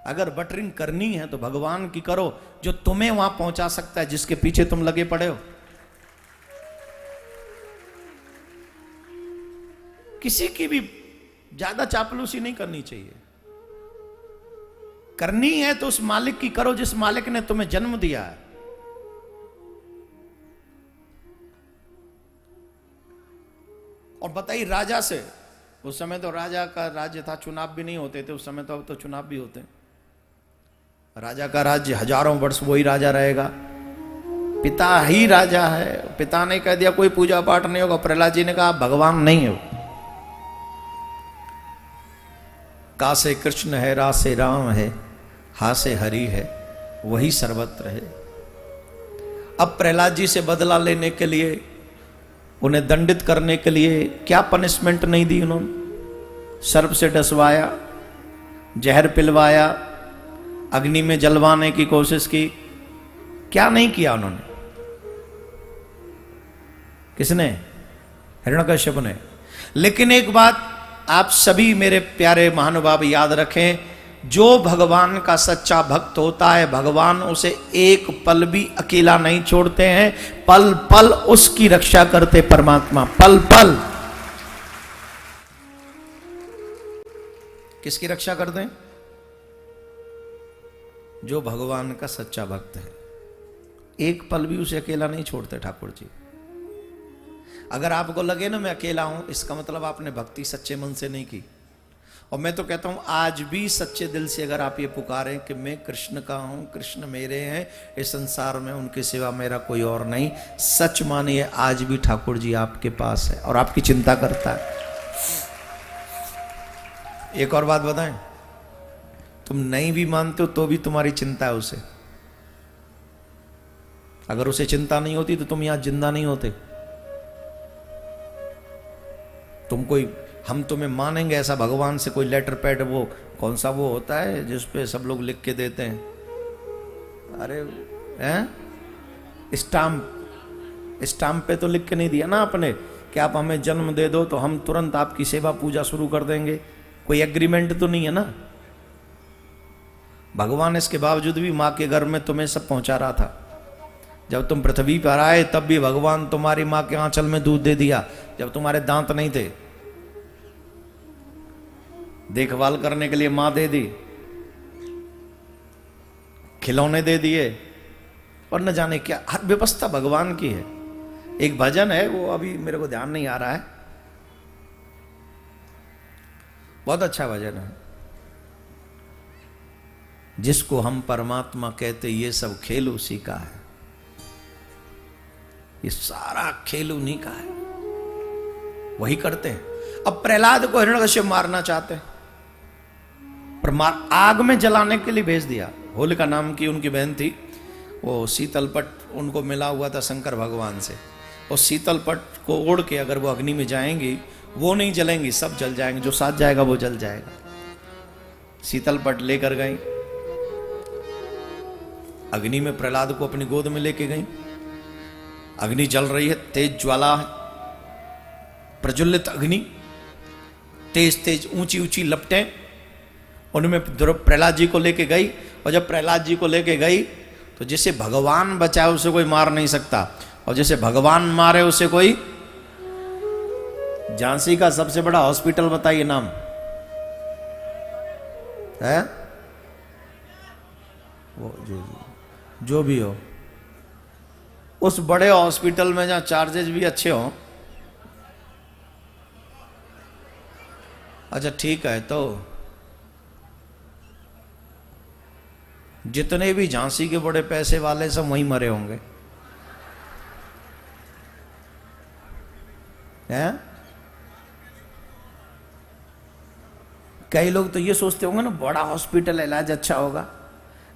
अगर बटरिंग करनी है तो भगवान की करो, जो तुम्हें वहां पहुंचा सकता है, जिसके पीछे तुम लगे पड़े हो। किसी की भी ज्यादा चापलूसी नहीं करनी चाहिए। करनी है तो उस मालिक की करो जिस मालिक ने तुम्हें जन्म दिया है। और बताइए राजा से, उस समय तो राजा का राज्य था, चुनाव भी नहीं होते थे उस समय, तो अब तो चुनाव भी होते हैं। राजा का राज्य हजारों वर्ष वही राजा रहेगा। पिता ही राजा है। पिता ने कह दिया कोई पूजा पाठ नहीं होगा। प्रहलाद जी ने कहा भगवान नहीं हो। का से कृष्ण है, रा से राम है, हा से हरि है, वही सर्वत्र है। अब प्रहलाद जी से बदला लेने के लिए, उन्हें दंडित करने के लिए क्या पनिशमेंट नहीं दी उन्होंने? सर्प से डसवाया, जहर पिलवाया, अग्नि में जलवाने की कोशिश की। क्या नहीं किया उन्होंने? किसने? हिरण्यकश्यप ने। लेकिन एक बात आप सभी मेरे प्यारे महानुभाव याद रखें, जो भगवान का सच्चा भक्त होता है भगवान उसे एक पल भी अकेला नहीं छोड़ते हैं। पल पल उसकी रक्षा करते परमात्मा, पल पल। किसकी रक्षा करते हैं? जो भगवान का सच्चा भक्त है। एक पल भी उसे अकेला नहीं छोड़ते ठाकुर जी। अगर आपको लगे ना मैं अकेला हूं, इसका मतलब आपने भक्ति सच्चे मन से नहीं की। और मैं तो कहता हूं आज भी सच्चे दिल से अगर आप ये पुकारें कि मैं कृष्ण का हूं, कृष्ण मेरे हैं, इस संसार में उनके सिवा मेरा कोई और नहीं, सच मानिए आज भी ठाकुर जी आपके पास है और आपकी चिंता करता है। एक और बात बताएं, तुम नहीं भी मानते हो तो भी तुम्हारी चिंता है उसे। अगर उसे चिंता नहीं होती तो तुम यहां जिंदा नहीं होते। तुम कोई, हम तुम्हें मानेंगे ऐसा भगवान से कोई लेटर पैड, वो कौन सा वो होता है जिस पे सब लोग लिख के देते हैं, अरे हैं स्टाम्प पे तो लिख के नहीं दिया ना आपने कि आप हमें जन्म दे दो तो हम तुरंत आपकी सेवा पूजा शुरू कर देंगे। कोई एग्रीमेंट तो नहीं है ना। भगवान इसके बावजूद भी मां के गर्भ में तुम्हें सब पहुंचा रहा था। जब तुम पृथ्वी पर आए तब भी भगवान तुम्हारी मां के आंचल में दूध दे दिया। जब तुम्हारे दांत नहीं थे, देखभाल करने के लिए मां दे दी, खिलौने दे दिए, और न जाने क्या हर व्यवस्था भगवान की है। एक भजन है, वो अभी मेरे को ध्यान नहीं आ रहा है, बहुत अच्छा भजन है। जिसको हम परमात्मा कहते ये सब खेल उसी का है। ये सारा खेल उन्हीं का है, वही करते हैं। अब प्रहलाद को हिरण्यकश्यप मारना चाहते हैं। आग में जलाने के लिए भेज दिया। होलिका नाम की उनकी बहन थी, वो शीतल पट उनको मिला हुआ था शंकर भगवान से। और शीतल पट को ओढ़ के अगर वो अग्नि में जाएंगी, वो नहीं जलेंगी, सब जल जाएंगे, जो साथ जाएगा वो जल जाएगा। शीतल पट लेकर गई, अग्नि में प्रहलाद को अपनी गोद में लेके गई। अग्नि जल रही है, तेज ज्वाला है, प्रज्वलित अग्नि, तेज तेज ऊंची ऊंची लपटें, उनमें प्रहलाद जी को लेके गई। और जब प्रहलाद जी को लेके गई तो जिसे भगवान बचाए उसे कोई मार नहीं सकता, और जिसे भगवान मारे उसे कोई। झांसी का सबसे बड़ा हॉस्पिटल बताइए नाम है वो, जो भी हो, उस बड़े हॉस्पिटल में जहां चार्जेस भी अच्छे हो। अच्छा ठीक है, तो जितने भी झांसी के बड़े पैसे वाले सब वहीं मरे होंगे, हैं? कई लोग तो ये सोचते होंगे ना बड़ा हॉस्पिटल इलाज अच्छा होगा,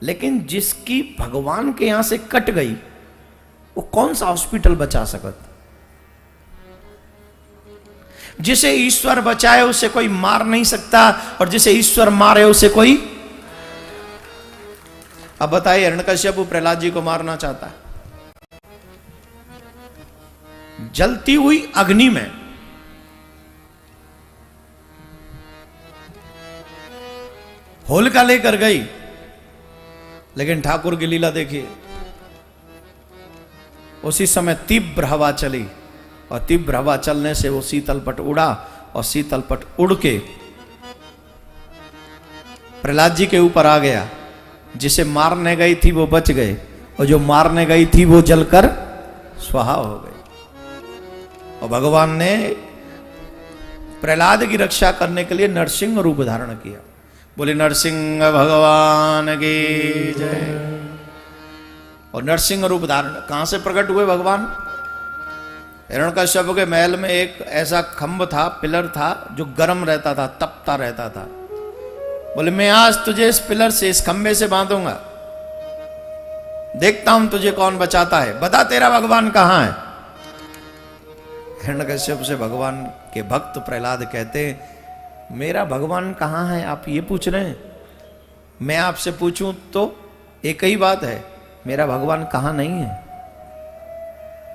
लेकिन जिसकी भगवान के यहां से कट गई वो कौन सा हॉस्पिटल बचा सकता? जिसे ईश्वर बचाए उसे कोई मार नहीं सकता, और जिसे ईश्वर मारे उसे कोई। अब बताइए, हिरण्यकश्यप प्रहलाद जी को मारना चाहता है, जलती हुई अग्नि में होलिका लेकर गई, लेकिन ठाकुर की लीला देखिए, उसी समय तीव्र हवा चली, और तीव्र हवा चलने से वो शीतल पट उड़ा, और शीतल पट उड़ के प्रहलाद जी के ऊपर आ गया। जिसे मारने गई थी वो बच गए, और जो मारने गई थी वो जलकर स्वाहा हो गई। और भगवान ने प्रहलाद की रक्षा करने के लिए नरसिंह रूप धारण किया। बोले नरसिंह भगवान की जय। और नरसिंह रूप धारण कहां से प्रकट हुए भगवान? हिरण्यकश्यप के महल में एक ऐसा खंभ था, पिलर था, जो गर्म रहता था, तपता रहता था। बोले मैं आज तुझे इस पिलर से, इस खंभे से बांधूंगा, देखता हूं तुझे कौन बचाता है, बता तेरा भगवान कहां है। हिरण्यकश्यप से भगवान के भक्त प्रहलाद कहते हैं, मेरा भगवान कहां है आप ये पूछ रहे हैं? मैं आपसे पूछूं तो एक ही बात है, मेरा भगवान कहां नहीं है।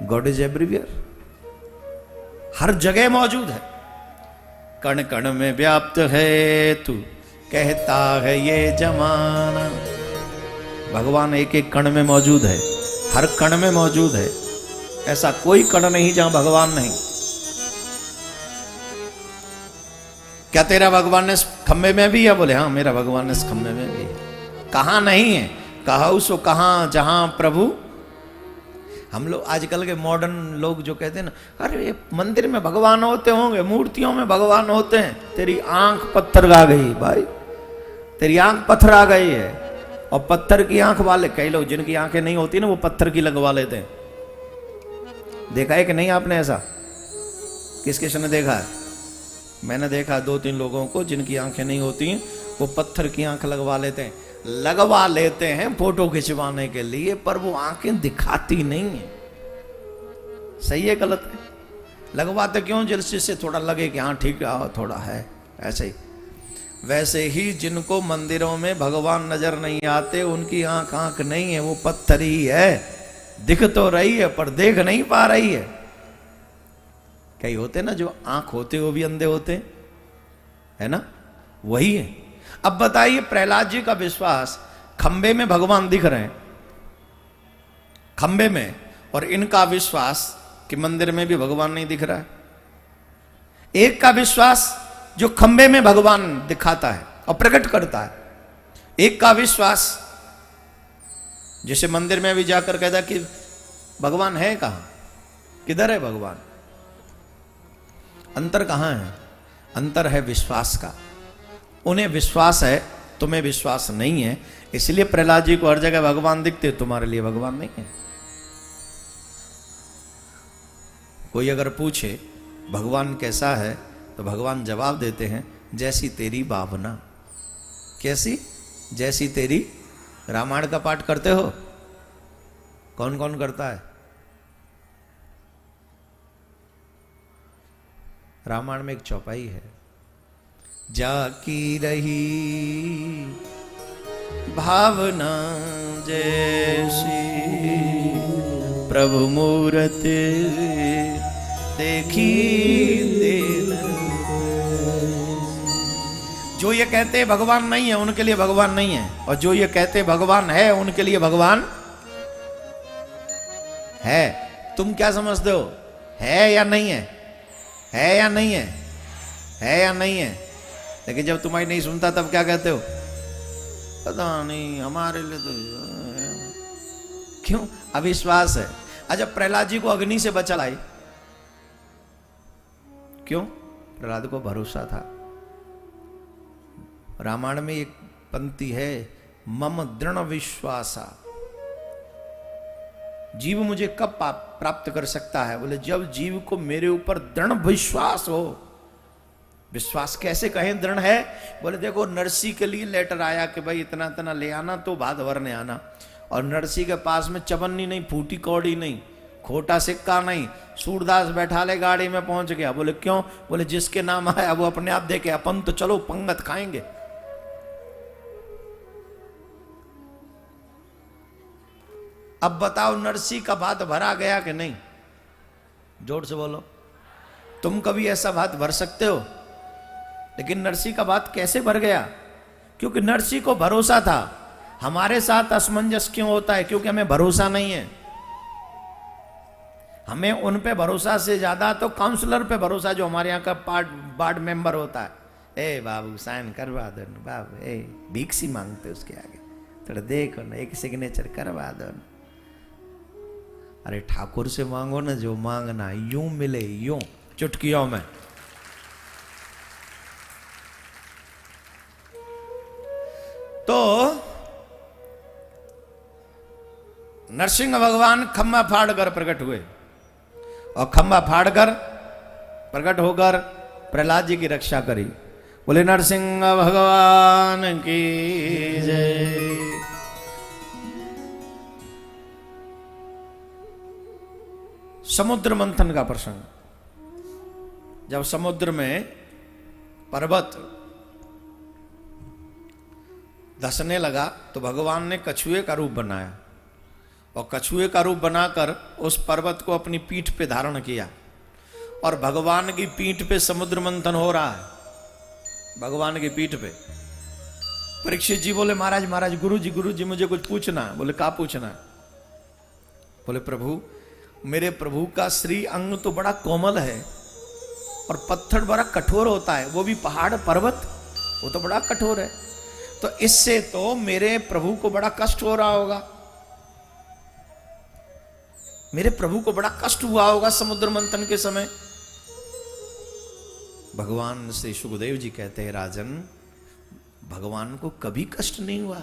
गॉड इज एवरीवेयर, हर जगह मौजूद है, कण कण में व्याप्त है तू, कहता है ये जमाना। भगवान एक एक कण में मौजूद है, हर कण में मौजूद है, ऐसा कोई कण नहीं जहां भगवान नहीं। क्या तेरा भगवान इस खंभे में भी है? बोले हाँ, मेरा भगवान इस खंभे में भी है। कहां नहीं है? कहा सो कहां जहां प्रभु। हम लोग आजकल के मॉडर्न लोग जो कहते हैं ना, अरे ये मंदिर में भगवान होते होंगे, मूर्तियों में भगवान होते हैं। तेरी आंख पत्थर आ गई भाई, तेरी आंख पत्थर आ गई है। और पत्थर की आंख वाले कई लोग, जिनकी आंखें नहीं होती ना, वो पत्थर की लगवा लेते हैं। देखा है कि नहीं आपने ऐसा? किस किस ने देखा है? मैंने देखा 2-3 लोगों को, जिनकी आंखें नहीं होती हैं, वो पत्थर की आंख लगवा लेते हैं। लगवा लेते हैं फोटो खिंचवाने के लिए, पर वो आंखें दिखाती नहीं है। सही है गलत है? लगवाते क्यों? जिससे थोड़ा लगे कि हाँ ठीक है, थोड़ा है। ऐसे ही वैसे ही जिनको मंदिरों में भगवान नजर नहीं आते, उनकी आंख नहीं है, वो पत्थर ही है। दिख तो रही है पर देख नहीं पा रही है। कई होते ना जो आंख होते वो भी अंधे होते, है ना? वही है। अब बताइए, प्रहलाद जी का विश्वास खंबे में भगवान दिख रहे हैं, खंबे में, और इनका विश्वास कि मंदिर में भी भगवान नहीं दिख रहा है। एक का विश्वास जो खंबे में भगवान दिखाता है और प्रकट करता है, एक का विश्वास जैसे मंदिर में भी जाकर कहता कि भगवान है कहां, किधर है भगवान। अंतर कहां है? अंतर है विश्वास का। उन्हें विश्वास है, तुम्हें विश्वास नहीं है, इसलिए प्रहलाद जी को हर जगह भगवान दिखते, तुम्हारे लिए भगवान नहीं है। कोई अगर पूछे भगवान कैसा है, तो भगवान जवाब देते हैं, जैसी तेरी भावना। कैसी? जैसी तेरी। रामायण का पाठ करते हो? कौन कौन करता है? रामायण में एक चौपाई है, जाकी रही भावना जैसी प्रभु मूरति देखी देन। जो ये कहते हैं भगवान नहीं है उनके लिए भगवान नहीं है, और जो ये कहते हैं भगवान है उनके लिए भगवान है। तुम क्या समझते हो? है या नहीं है? है या नहीं है? है या नहीं है? लेकिन जब तुम्हारी नहीं सुनता तब क्या कहते हो? पता नहीं, हमारे लिए तो क्यों? अविश्वास है। अच्छा, प्रहलाद जी को अग्नि से बचा लाई, क्यों? प्रहलाद को भरोसा था। रामायण में एक पंक्ति है, मम दृढ़ विश्वासा। जीव मुझे कब प्राप्त कर सकता है? बोले जब जीव को मेरे ऊपर दृढ़ विश्वास हो। विश्वास कैसे कहें दृढ़ है? बोले देखो, नरसी के लिए लेटर आया कि भाई इतना इतना ले आना, तो भात भरने आना, और नरसी के पास में चवन्नी नहीं, फूटी कौड़ी नहीं, खोटा सिक्का नहीं, सूरदास बैठा ले गाड़ी में पहुंच गया। बोले क्यों? बोले जिसके नाम आया वो अपने आप देखे, अपन तो चलो पंगत खाएंगे। अब बताओ, नरसी का भात भरा गया कि नहीं? जोर से बोलो। तुम कभी ऐसा भात भर सकते हो? लेकिन नरसी का भात कैसे भर गया? क्योंकि नरसी को भरोसा था। हमारे साथ असमंजस क्यों होता है? क्योंकि हमें भरोसा नहीं है। हमें उन पे भरोसा से ज्यादा तो काउंसलर पे भरोसा, जो हमारे यहाँ का वार्ड मेंबर होता है। ए बाबू साइन करवा दो ना बाबू, ए भीख सी मांगते उसके आगे, थोड़ा देखो ना, एक सिग्नेचर करवा दो ना। अरे ठाकुर से मांगो ना, जो मांगना यूं मिले, यूं चुटकियों में। तो नरसिंह भगवान खम्बा फाड़कर प्रकट हुए, और खम्बा फाड़कर प्रकट होकर प्रहलाद जी की रक्षा करी। बोले नरसिंह भगवान की जय। समुद्र मंथन का प्रसंग। जब समुद्र में पर्वत धंसने लगा तो भगवान ने कछुए का रूप बनाया, और कछुए का रूप बनाकर उस पर्वत को अपनी पीठ पे धारण किया, और भगवान की पीठ पे समुद्र मंथन हो रहा है। भगवान की पीठ पे परीक्षित जी बोले महाराज महाराज, गुरु जी मुझे कुछ पूछना है। बोले क्या पूछना है? बोले प्रभु, मेरे प्रभु का श्री अंग तो बड़ा कोमल है, और पत्थर बड़ा कठोर होता है, वो भी पहाड़ पर्वत, वो तो बड़ा कठोर है, तो इससे तो मेरे प्रभु को बड़ा कष्ट हो रहा होगा, मेरे प्रभु को बड़ा कष्ट हुआ होगा समुद्र मंथन के समय। भगवान श्री सुखदेव जी कहते हैं राजन, भगवान को कभी कष्ट नहीं हुआ।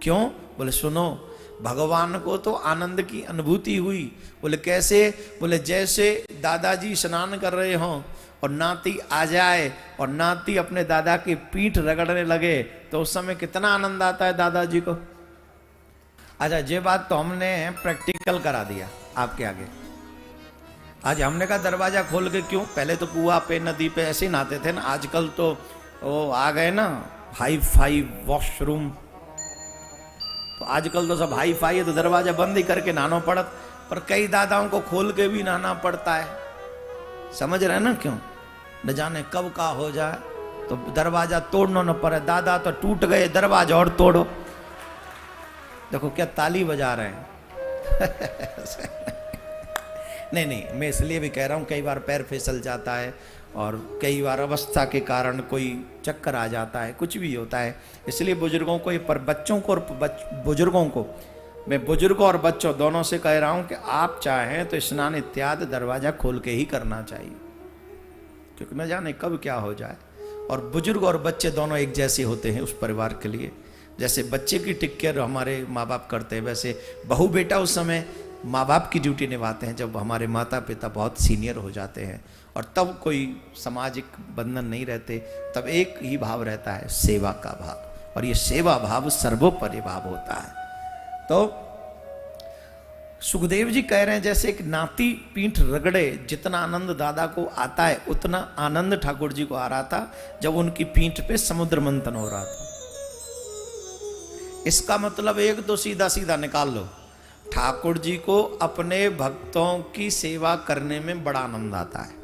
क्यों? बोले सुनो, भगवान को तो आनंद की अनुभूति हुई। बोले कैसे? बोले जैसे दादाजी स्नान कर रहे हों और नाती आ जाए और नाती अपने दादा की पीठ रगड़ने लगे, तो उस समय कितना आनंद आता है दादाजी को। अच्छा, ये बात तो हमने प्रैक्टिकल करा दिया आपके आगे। आज हमने कहा दरवाजा खोल के क्यों? पहले तो कुआं पे नदी पे ऐसे ही नहाते थे ना, आजकल तो वो आ गए ना हाई फाई वॉशरूम, तो आजकल तो सब हाई फाई है, तो दरवाजा बंद ही करके नहाना पड़त। पर कई दादाओं को खोल के भी नहाना पड़ता है, समझ रहे ना क्यों? न जाने कब का हो जाए, तो दरवाजा तोड़ना न पड़े। दादा तो टूट गए, दरवाजा और तोड़ो। देखो क्या ताली बजा रहे हैं। नहीं, मैं इसलिए भी कह रहा हूँ, कई बार पैर फिसल जाता है और कई बार अवस्था के कारण कोई चक्कर आ जाता है, कुछ भी होता है, इसलिए बुजुर्गों को, पर बच्चों को और बुजुर्गों को, मैं बुजुर्गों और बच्चों दोनों से कह रहा हूँ कि आप चाहें तो स्नान इत्यादि दरवाजा खोल के ही करना चाहिए, क्योंकि न जाने कब क्या हो जाए। और बुजुर्ग और बच्चे दोनों एक जैसे होते हैं उस परिवार के लिए। जैसे बच्चे की टेक केयर हमारे माँ बाप करते हैं, वैसे बहू बेटा उस समय माँ बाप की ड्यूटी निभाते हैं, जब हमारे माता पिता बहुत सीनियर हो जाते हैं, और तब कोई सामाजिक बंधन नहीं रहते, तब एक ही भाव रहता है, सेवा का भाव। और ये सेवा भाव सर्वोपरि भाव होता है। तो सुखदेव जी कह रहे हैं जैसे एक नाती पीठ रगड़े जितना आनंद दादा को आता है उतना आनंद ठाकुर जी को आ रहा था जब उनकी पीठ पे समुद्र मंथन हो रहा था। इसका मतलब एक तो सीधा सीधा निकाल लो, ठाकुर जी को अपने भक्तों की सेवा करने में बड़ा आनंद आता है।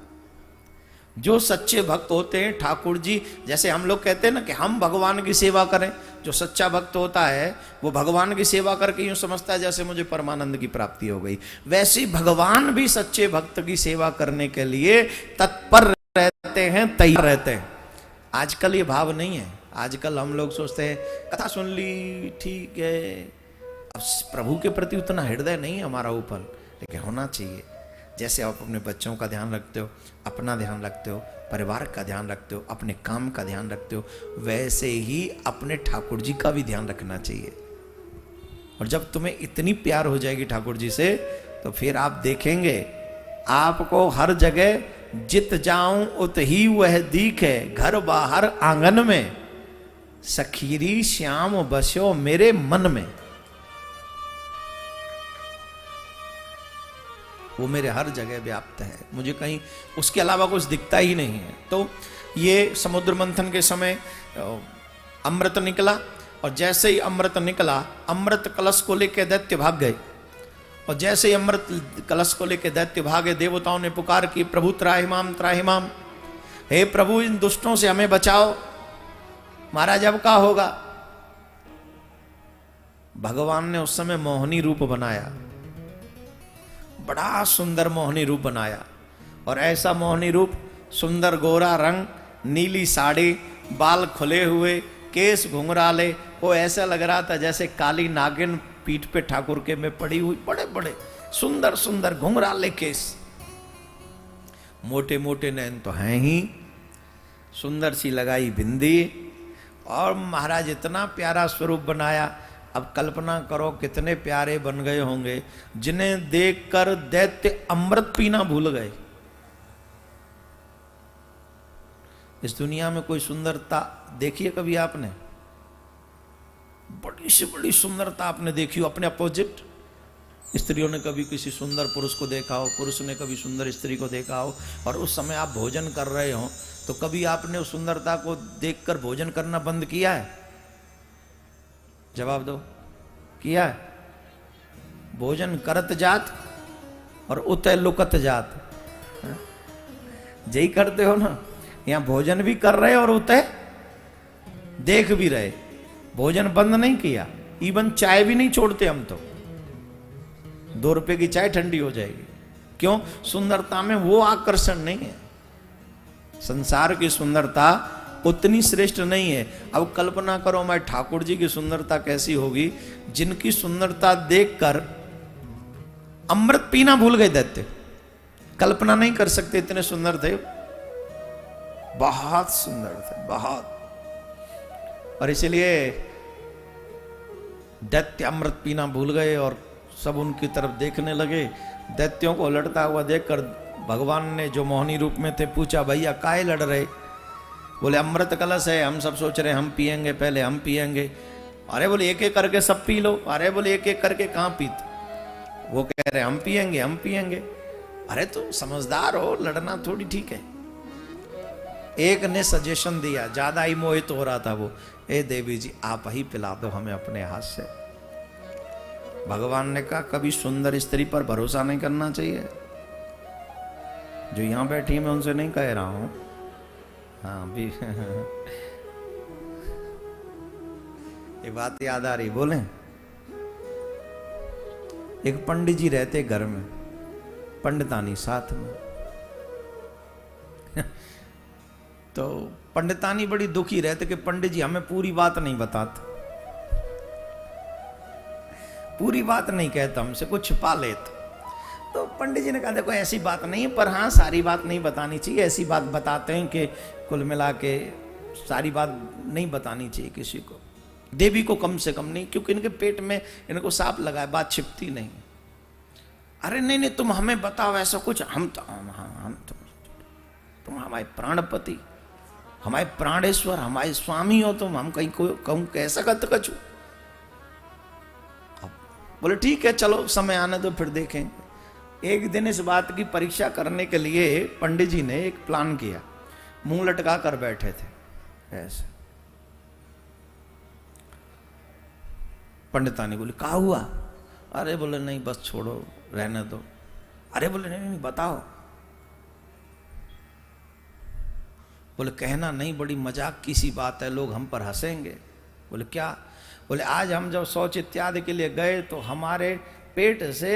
जो सच्चे भक्त होते हैं ठाकुर जी, जैसे हम लोग कहते हैं ना कि हम भगवान की सेवा करें, जो सच्चा भक्त होता है वो भगवान की सेवा करके यूं समझता है जैसे मुझे परमानंद की प्राप्ति हो गई। वैसे भगवान भी सच्चे भक्त की सेवा करने के लिए तत्पर रहते हैं, तैयार रहते हैं। आजकल ये भाव नहीं है। आजकल हम लोग सोचते हैं कथा सुन ली ठीक है, अब प्रभु के प्रति उतना हृदय नहीं है हमारा ऊपर, लेकिन होना चाहिए। जैसे आप अपने बच्चों का ध्यान रखते हो, अपना ध्यान रखते हो, परिवार का ध्यान रखते हो, अपने काम का ध्यान रखते हो, वैसे ही अपने ठाकुर जी का भी ध्यान रखना चाहिए। और जब तुम्हें इतनी प्यार हो जाएगी ठाकुर जी से तो फिर आप देखेंगे आपको हर जगह जित जाऊं उत ही वह दिखे, घर बाहर आंगन में सखीरी श्याम बस्यो मेरे मन में। वो मेरे हर जगह व्याप्त है, मुझे कहीं उसके अलावा कुछ दिखता ही नहीं है। तो ये समुद्र मंथन के समय अमृत निकला, और जैसे ही अमृत निकला अमृत कलश को लेकर दैत्य भाग गए। और जैसे ही अमृत कलश को लेकर दैत्य भागे, देवताओं ने पुकार की प्रभु त्राहिमाम त्राहिमाम, हे प्रभु इन दुष्टों से हमें बचाओ, महाराज अब क्या होगा। भगवान ने उस समय मोहिनी रूप बनाया, बड़ा सुंदर मोहिनी रूप बनाया। और ऐसा मोहिनी रूप, सुंदर गोरा रंग, नीली साड़ी, बाल खुले हुए, केस घुंघराले, वो ऐसा लग रहा था जैसे काली नागिन पीठ पे ठाकुर के में पड़ी हुई, बड़े बड़े सुंदर सुंदर घुंघराले केस, मोटे मोटे नैन तो हैं ही, सुंदर सी लगाई बिंदी, और महाराज इतना प्यारा स्वरूप बनाया। अब कल्पना करो कितने प्यारे बन गए होंगे जिन्हें देखकर दैत्य अमृत पीना भूल गए। इस दुनिया में कोई सुंदरता देखी है कभी आपने? बड़ी से बड़ी सुंदरता आपने देखी हो अपने अपोजिट? स्त्रियों ने कभी किसी सुंदर पुरुष को देखा हो, पुरुष ने कभी सुंदर स्त्री को देखा हो, और उस समय आप भोजन कर रहे हो तो कभी आपने उस सुंदरता को देखकर भोजन करना बंद किया है? जवाब दो, किया है? भोजन करत जात और उतय लुकत जात, यही करते हो ना। यहां भोजन भी कर रहे और उतय देख भी रहे, भोजन बंद नहीं किया, इवन चाय भी नहीं छोड़ते हम तो। 2 रुपए की चाय ठंडी हो जाएगी, क्यों? सुंदरता में वो आकर्षण नहीं है। संसार की सुंदरता उतनी श्रेष्ठ नहीं है। अब कल्पना करो मैं ठाकुर जी की सुंदरता कैसी होगी, जिनकी सुंदरता देखकर अमृत पीना भूल गए दैत्य। कल्पना नहीं कर सकते, इतने सुंदर थे, बहुत सुंदर थे, बहुत। और इसलिए दैत्य अमृत पीना भूल गए और सब उनकी तरफ देखने लगे। दैत्यों को लड़ता हुआ देखकर भगवान ने जो मोहिनी रूप में थे पूछा, भैया काहे लड़ रहे? बोले अमृत कलश है, हम सब सोच रहे हम पिएंगे, पहले हम पिएंगे। अरे बोले एक एक करके सब पी लो। अरे बोले एक एक करके कहाँ पीते? वो कह रहे हम पिएंगे, हम पिएंगे। अरे तुम समझदार हो, लड़ना थोड़ी ठीक है। एक ने सजेशन दिया, ज्यादा ही मोहित हो रहा था वो, ए देवी जी आप ही पिला दो हमें अपने हाथ से। भगवान ने कहा कभी सुंदर स्त्री पर भरोसा नहीं करना चाहिए। जो यहां बैठी मैं उनसे नहीं कह रहा हूं, हाँ भी एक बात याद आ रही, बोले। एक पंडित जी रहते घर में, पंडितानी साथ में। तो पंडितानी बड़ी दुखी रहते कि पंडित जी हमें पूरी बात नहीं बताते, पूरी बात नहीं कहता, हमसे कुछ छिपा लेते। तो पंडित जी ने कहा देखो ऐसी बात नहीं है, पर हाँ सारी बात नहीं बतानी चाहिए। ऐसी बात बताते हैं कि कुल मिला के सारी बात नहीं बतानी चाहिए किसी को, देवी को कम से कम नहीं, क्योंकि इनके पेट में इनको सांप लगा है, बात छिपती नहीं। अरे नहीं नहीं तुम हमें बताओ ऐसा कुछ, हम तो तुम हमारे प्राणपति, हमारे प्राणेश्वर, हमारे स्वामी हो तुम, हम कहीं को कहूं कैसा कत कछू। बोले ठीक है चलो समय आने दो फिर देखेंगे। एक दिन इस बात की परीक्षा करने के लिए पंडित जी ने एक प्लान किया। मुंह लटका कर बैठे थे ऐसे। पंडितानी बोली क्या हुआ? अरे बोले नहीं बस छोड़ो रहने दो। अरे बोले नहीं नहीं बताओ। बोले कहना नहीं, बड़ी मजाक की सी बात है, लोग हम पर हंसेंगे। बोले क्या? बोले आज हम जब शौच इत्यादि के लिए गए तो हमारे पेट से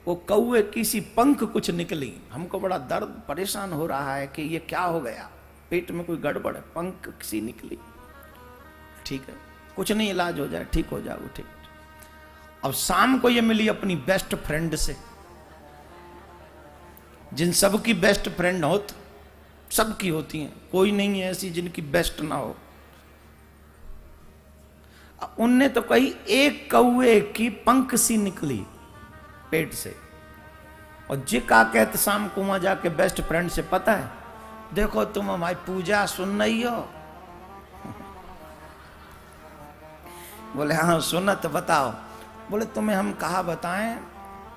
वो कौवे की सी पंख कुछ निकली, हमको बड़ा दर्द परेशान हो रहा है कि ये क्या हो गया, पेट में कोई गड़बड़ है, पंख सी निकली। ठीक है कुछ नहीं, इलाज हो जाए, ठीक हो जाओ। ठीक। अब शाम को ये मिली अपनी बेस्ट फ्रेंड से, जिन सबकी बेस्ट फ्रेंड हो, सबकी होती हैं, कोई नहीं है ऐसी जिनकी बेस्ट ना हो। उनने तो कही एक कौवे की पंख सी निकली पेट से। और जे का कहते शाम को वहां जाके बेस्ट फ्रेंड से, पता है देखो तुम हमारी पूजा सुन रही हो? बोले हाँ सुना तो बताओ। बोले तुम्हें हम कहा बताएं,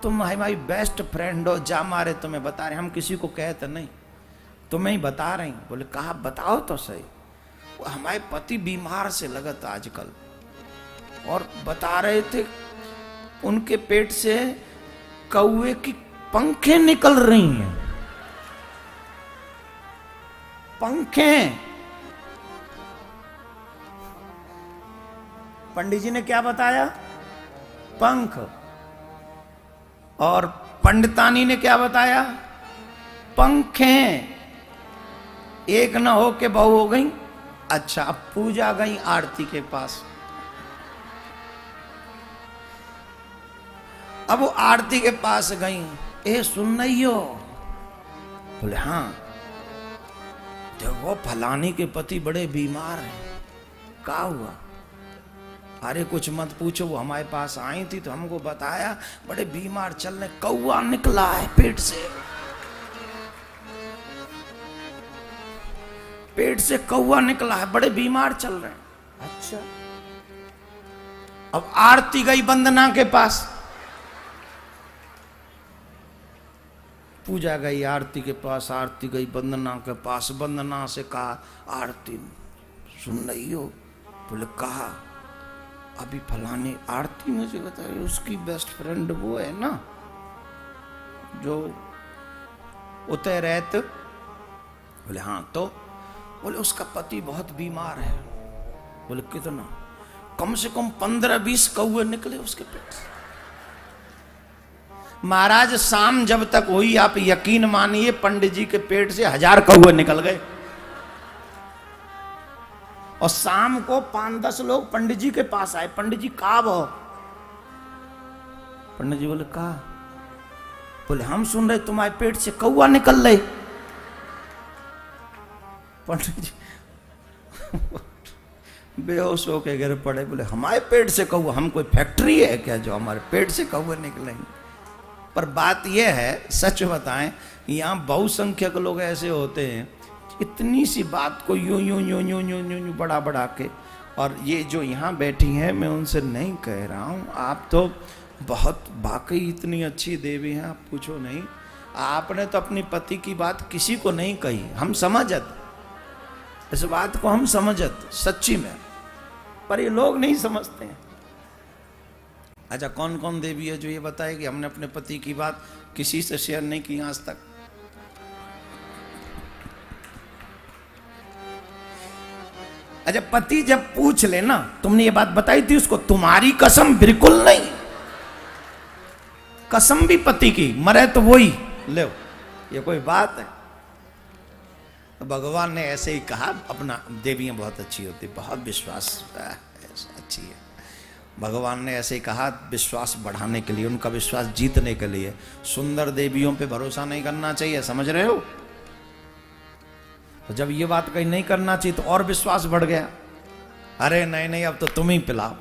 तुम हमारी बेस्ट फ्रेंड हो, जा मारे तुम्हें बता रहे, हम किसी को कहते नहीं, तुम्हें ही बता रही। बोले कहा बताओ तो सही। वो हमारे पति बीमार से लगत आजकल, और बता रहे थे उनके पेट से कौवे की पंखें निकल रही हैं। पंखें। पंडित जी ने क्या बताया? पंख। और पंडितानी ने क्या बताया? पंखें। एक न हो के बहू हो गई। अच्छा अब पूजा गई आरती के पास। अब वो आरती के पास गई, ए सुन रही हो? बोले हाँ। देखो फलानी के पति बड़े बीमार हैं। क्या हुआ? अरे कुछ मत पूछो, वो हमारे पास आई थी तो हमको बताया बड़े बीमार चल रहे, कौवा निकला है पेट से, पेट से कौवा निकला है, बड़े बीमार चल रहे हैं। अच्छा। अब आरती गई वंदना के पास, पूजा गई आरती के पास, आरती गई वंदना के पास, वंदना से कहा आरती सुन रही हो? बोले कहा अभी फलानी आरती मुझे बताई, उसकी बेस्ट फ्रेंड वो है ना जो उतर रहत। बोले हाँ तो? बोले उसका पति बहुत बीमार है। बोले कितना? कम से कम 15-20 कौवे निकले उसके पेट से। महाराज शाम जब तक हुई आप यकीन मानिए पंडित जी के पेट से 1000 कौवे निकल गए। और शाम को 5-10 लोग पंडित जी के पास आए, पंडित जी कहा हो? पंडित जी बोले कहा? बोले हम सुन रहे तुम्हारे पेट से कौवा निकल रहे। पंडित जी बेहोश होके गिर पड़े। बोले हमारे पेट से कौवा? हम कोई फैक्ट्री है क्या जो हमारे पेट से कौवे निकलेंगे? पर बात यह है, सच बताएं, यहाँ बहुसंख्यक लोग ऐसे होते हैं, इतनी सी बात को यूं यूं यूं यूं यूं यूं यूं बढ़ा बढ़ा के। और ये जो यहाँ बैठी हैं, मैं उनसे नहीं कह रहा हूँ, आप तो बहुत वाकई इतनी अच्छी देवी हैं, आप पूछो नहीं। आपने तो अपनी पति की बात किसी को नहीं कही, हम समझत, इस बात को हम समझत सच्ची में, पर ये लोग नहीं समझते हैं। अच्छा कौन कौन देवी है जो ये बताए कि हमने अपने पति की बात किसी से शेयर नहीं की आज तक? अच्छा पति जब पूछ ले ना तुमने ये बात बताई थी उसको, तुम्हारी कसम बिल्कुल नहीं, कसम भी पति की, मरे तो वही ले, ये कोई बात है? तो भगवान ने ऐसे ही कहा, अपना देवियां बहुत अच्छी होती, बहुत विश्वास अच्छी है। भगवान ने ऐसे ही कहा विश्वास बढ़ाने के लिए, उनका विश्वास जीतने के लिए। सुंदर देवियों पे भरोसा नहीं करना चाहिए, समझ रहे हो? तो जब ये बात कहीं नहीं करना चाहिए तो और विश्वास बढ़ गया। अरे नहीं नहीं अब तो तुम ही पिलाओ,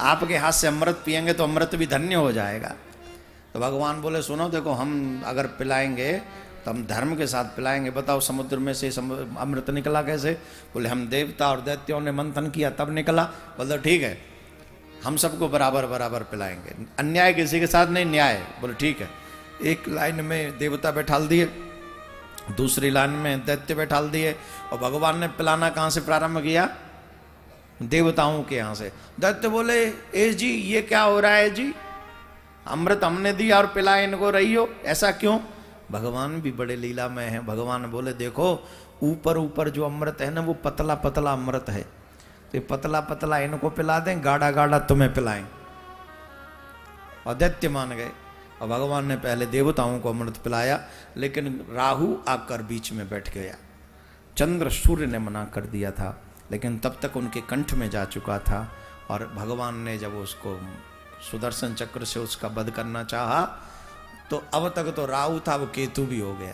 आपके हाथ से अमृत पिएंगे तो अमृत भी धन्य हो जाएगा। तो भगवान बोले सुनो देखो, हम अगर पिलाएंगे तो हम धर्म के साथ पिलाएंगे। बताओ समुद्र में से अमृत निकला कैसे? बोले हम देवता और दैत्यों ने मंथन किया तब निकला। बोले ठीक है, हम सबको बराबर बराबर पिलाएंगे, अन्याय किसी के साथ नहीं, न्याय। बोले ठीक है। एक लाइन में देवता बैठाल दिए, दूसरी लाइन में दैत्य बैठाल दिए, और भगवान ने पिलाना कहाँ से प्रारंभ किया? देवताओं के यहाँ से। दैत्य बोले ए जी ये क्या हो रहा है जी, अमृत हमने दिया और पिलाए इनको रही हो, ऐसा क्यों? भगवान भी बड़े लीला में हैं। भगवान बोले देखो ऊपर ऊपर जो अमृत है ना वो पतला पतला अमृत है, तो पतला पतला इनको पिला दें, गाढ़ा गाढ़ा तुम्हें पिलाएं। और दैत्य मान गए, और भगवान ने पहले देवताओं को अमृत पिलाया, लेकिन राहु आकर बीच में बैठ गया। चंद्र सूर्य ने मना कर दिया था, लेकिन तब तक उनके कंठ में जा चुका था, और भगवान ने जब उसको सुदर्शन चक्र से उसका वध करना चाहा तो अब तक तो राहु था, वो केतु भी हो गया।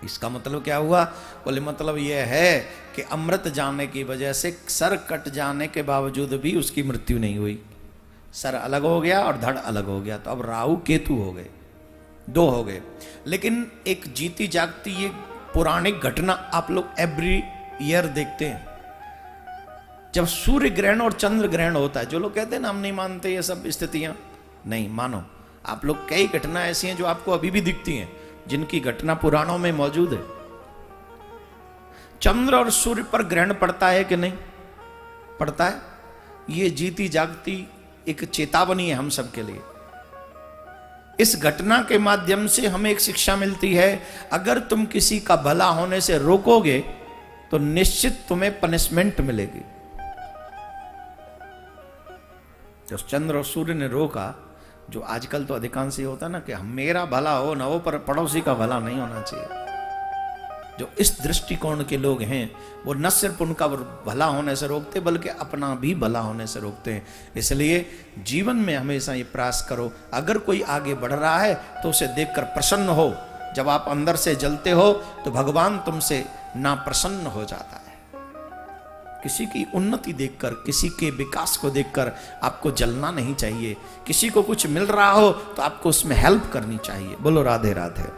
इसका मतलब क्या हुआ? बोले मतलब यह है कि अमृत जाने की वजह से सर कट जाने के बावजूद भी उसकी मृत्यु नहीं हुई। सर अलग हो गया और धड़ अलग हो गया, तो अब राहु केतु हो गए, दो हो गए। लेकिन एक जीती जागती ये पौराणिक घटना आप लोग एवरी ईयर देखते हैं। जब सूर्य ग्रहण और चंद्र ग्रहण होता है, जो लोग कहते हैं ना हम नहीं मानते ये सब स्थितियां, नहीं मानो। आप लोग कई घटना ऐसी हैं जो आपको अभी भी दिखती हैं, जिनकी घटना पुराणों में मौजूद है। चंद्र और सूर्य पर ग्रहण पड़ता है कि नहीं पड़ता है? ये जीती जागती एक चेतावनी है हम सबके लिए। इस घटना के माध्यम से हमें एक शिक्षा मिलती है, अगर तुम किसी का भला होने से रोकोगे तो निश्चित तुम्हें पनिशमेंट मिलेगी। तो चंद्र और सूर्य ने रोका, जो आजकल तो अधिकांश ये होता है ना कि मेरा भला हो ना हो पर पड़ोसी का भला नहीं होना चाहिए। जो इस दृष्टिकोण के लोग हैं वो न सिर्फ उनका भला होने से रोकते बल्कि अपना भी भला होने से रोकते हैं। इसलिए जीवन में हमेशा ये प्रयास करो, अगर कोई आगे बढ़ रहा है तो उसे देखकर प्रसन्न हो। जब आप अंदर से जलते हो तो भगवान तुमसे नाप्रसन्न हो जाता है। किसी की उन्नति देखकर, किसी के विकास को देखकर आपको जलना नहीं चाहिए। किसी को कुछ मिल रहा हो तो आपको उसमें हेल्प करनी चाहिए। बोलो राधे राधे।